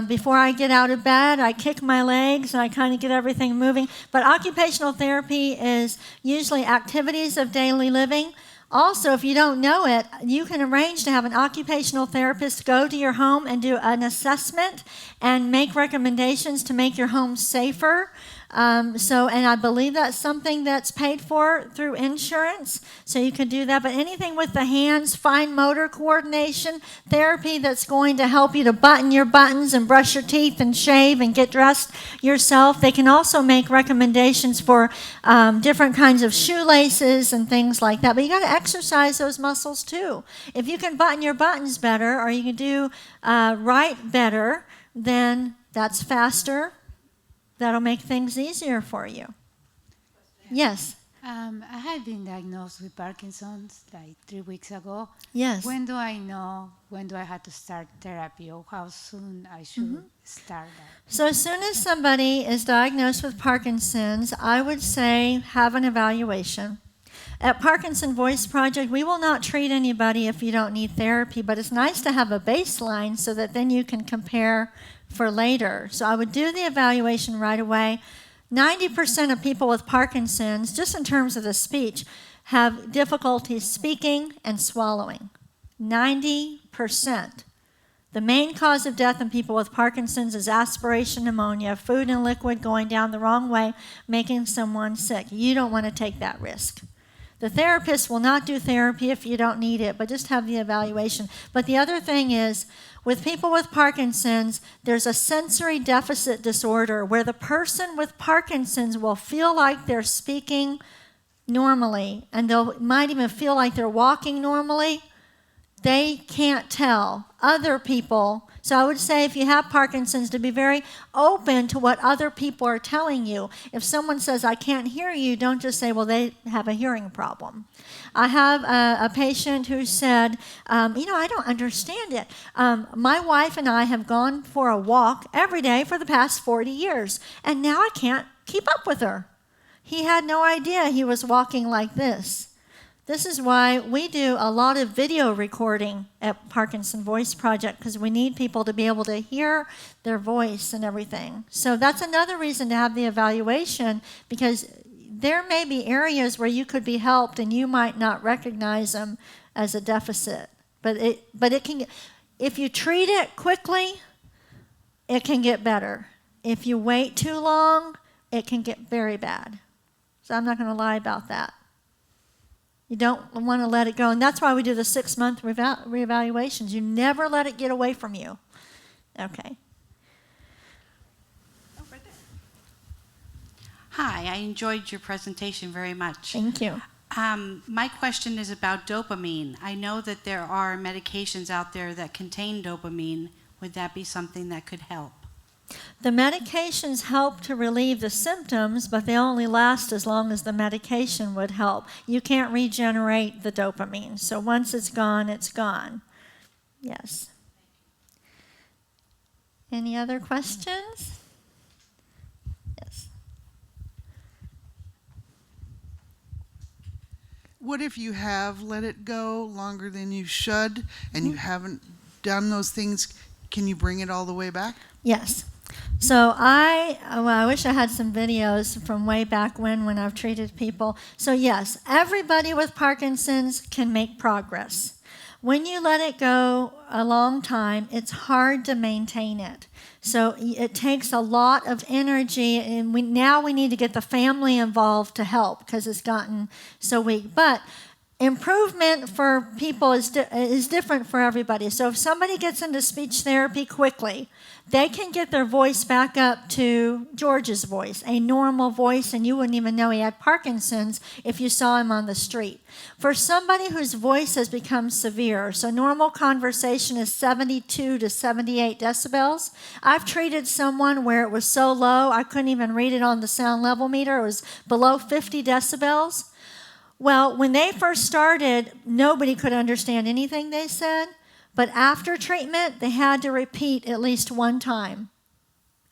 Speaker 1: Before I get out of bed, I kick my legs and I kind of get everything moving. But occupational therapy is usually activities of daily living. Also, if you don't know it, you can arrange to have an occupational therapist go to your home and do an assessment and make recommendations to make your home safer. And I believe that's something that's paid for through insurance, so you can do that. But anything with the hands, fine motor coordination, therapy that's going to help you to button your buttons and brush your teeth and shave and get dressed yourself. They can also make recommendations for different kinds of shoelaces and things like that. But you got to exercise those muscles too. If you can button your buttons better, or you can do write better, then that's faster. That'll make things easier for you. Yes.
Speaker 15: I had been diagnosed with Parkinson's like 3 weeks ago.
Speaker 1: Yes.
Speaker 15: When do I know when do I have to start therapy, or how soon I should start that?
Speaker 1: So as soon as somebody is diagnosed with Parkinson's, I would say have an evaluation. At Parkinson Voice Project, we will not treat anybody if you don't need therapy, but it's nice to have a baseline so that then you can compare for later. So I would do the evaluation right away. 90% of people with Parkinson's, just in terms of the speech, have difficulty speaking and swallowing. 90%. The main cause of death in people with Parkinson's is aspiration pneumonia, food and liquid going down the wrong way, making someone sick. You don't want to take that risk. The therapist will not do therapy if you don't need it, but just have the evaluation. But the other thing is, with people with Parkinson's, there's a sensory deficit disorder where the person with Parkinson's will feel like they're speaking normally, and they might even feel like they're walking normally. They can't tell other people. So I would say if you have Parkinson's, to be very open to what other people are telling you. If someone says, I can't hear you, don't just say, well, they have a hearing problem. I have a patient who said, I don't understand it. My wife and I have gone for a walk every day for the past 40 years, and now I can't keep up with her. He had no idea he was walking like this. This is why we do a lot of video recording at Parkinson Voice Project, because we need people to be able to hear their voice and everything. So that's another reason to have the evaluation, because there may be areas where you could be helped and you might not recognize them as a deficit. But it can, if you treat it quickly, it can get better. If you wait too long, it can get very bad. So I'm not going to lie about that. You don't want to let it go. And that's why we do the 6-month reevaluations. You never let it get away from you. Okay.
Speaker 16: Hi, I enjoyed your presentation very much.
Speaker 1: Thank you.
Speaker 16: My question is about dopamine. I know that there are medications out there that contain dopamine. Would that be something that could help?
Speaker 1: The medications help to relieve the symptoms, but they only last as long as the medication would help. You can't regenerate the dopamine. So once it's gone, it's gone. Yes. Any other questions? Yes.
Speaker 11: What if you have let it go longer than you should and you haven't done those things? Can you bring it all the way back?
Speaker 1: Yes. So I wish I had some videos from way back when I've treated people. So yes, everybody with Parkinson's can make progress. When you let it go a long time, it's hard to maintain it. So it takes a lot of energy, and now we need to get the family involved to help because it's gotten so weak. But improvement for people is different for everybody. So if somebody gets into speech therapy quickly, they can get their voice back up to George's voice, a normal voice, and you wouldn't even know he had Parkinson's if you saw him on the street. For somebody whose voice has become severe, so normal conversation is 72 to 78 decibels. I've treated someone where it was so low I couldn't even read it on the sound level meter. It was below 50 decibels. Well, when they first started, nobody could understand anything they said. But after treatment, they had to repeat at least one time,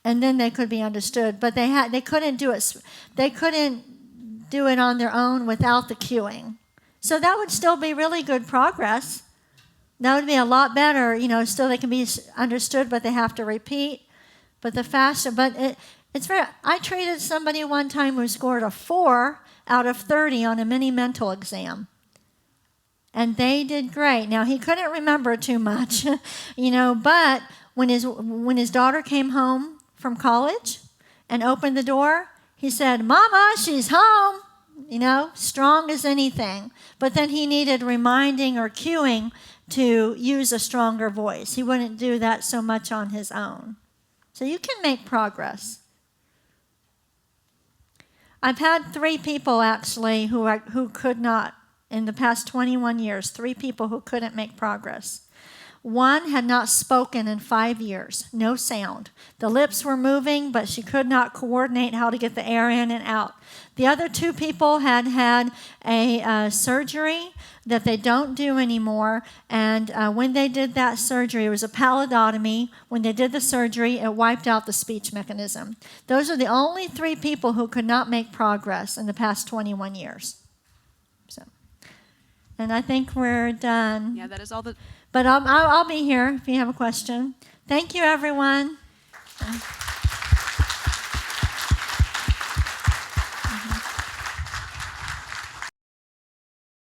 Speaker 1: and then they could be understood. But they couldn't do it. They couldn't do it on their own without the cueing. So that would still be really good progress. That would be a lot better. Still they can be understood, but they have to repeat. But the faster, it's very. I treated somebody one time who scored a 4 out of 30 on a mini mental exam. And they did great. Now, he couldn't remember too much, but when his daughter came home from college and opened the door, He said, Mama, she's home, strong as anything. But then he needed reminding or cueing to use a stronger voice. He wouldn't do that so much on his own. So you can make progress. I've had 3 people actually who could not, in the past 21 years, 3 people who couldn't make progress. One had not spoken in 5 years, no sound. The lips were moving, but she could not coordinate how to get the air in and out. The other 2 people had had a surgery that they don't do anymore, and when they did that surgery, it was a pallidotomy. When they did the surgery, it wiped out the speech mechanism. Those are the only 3 people who could not make progress in the past 21 years. And I think we're done.
Speaker 17: Yeah, that is all the...
Speaker 1: But I'll be here if you have a question. Thank you, everyone.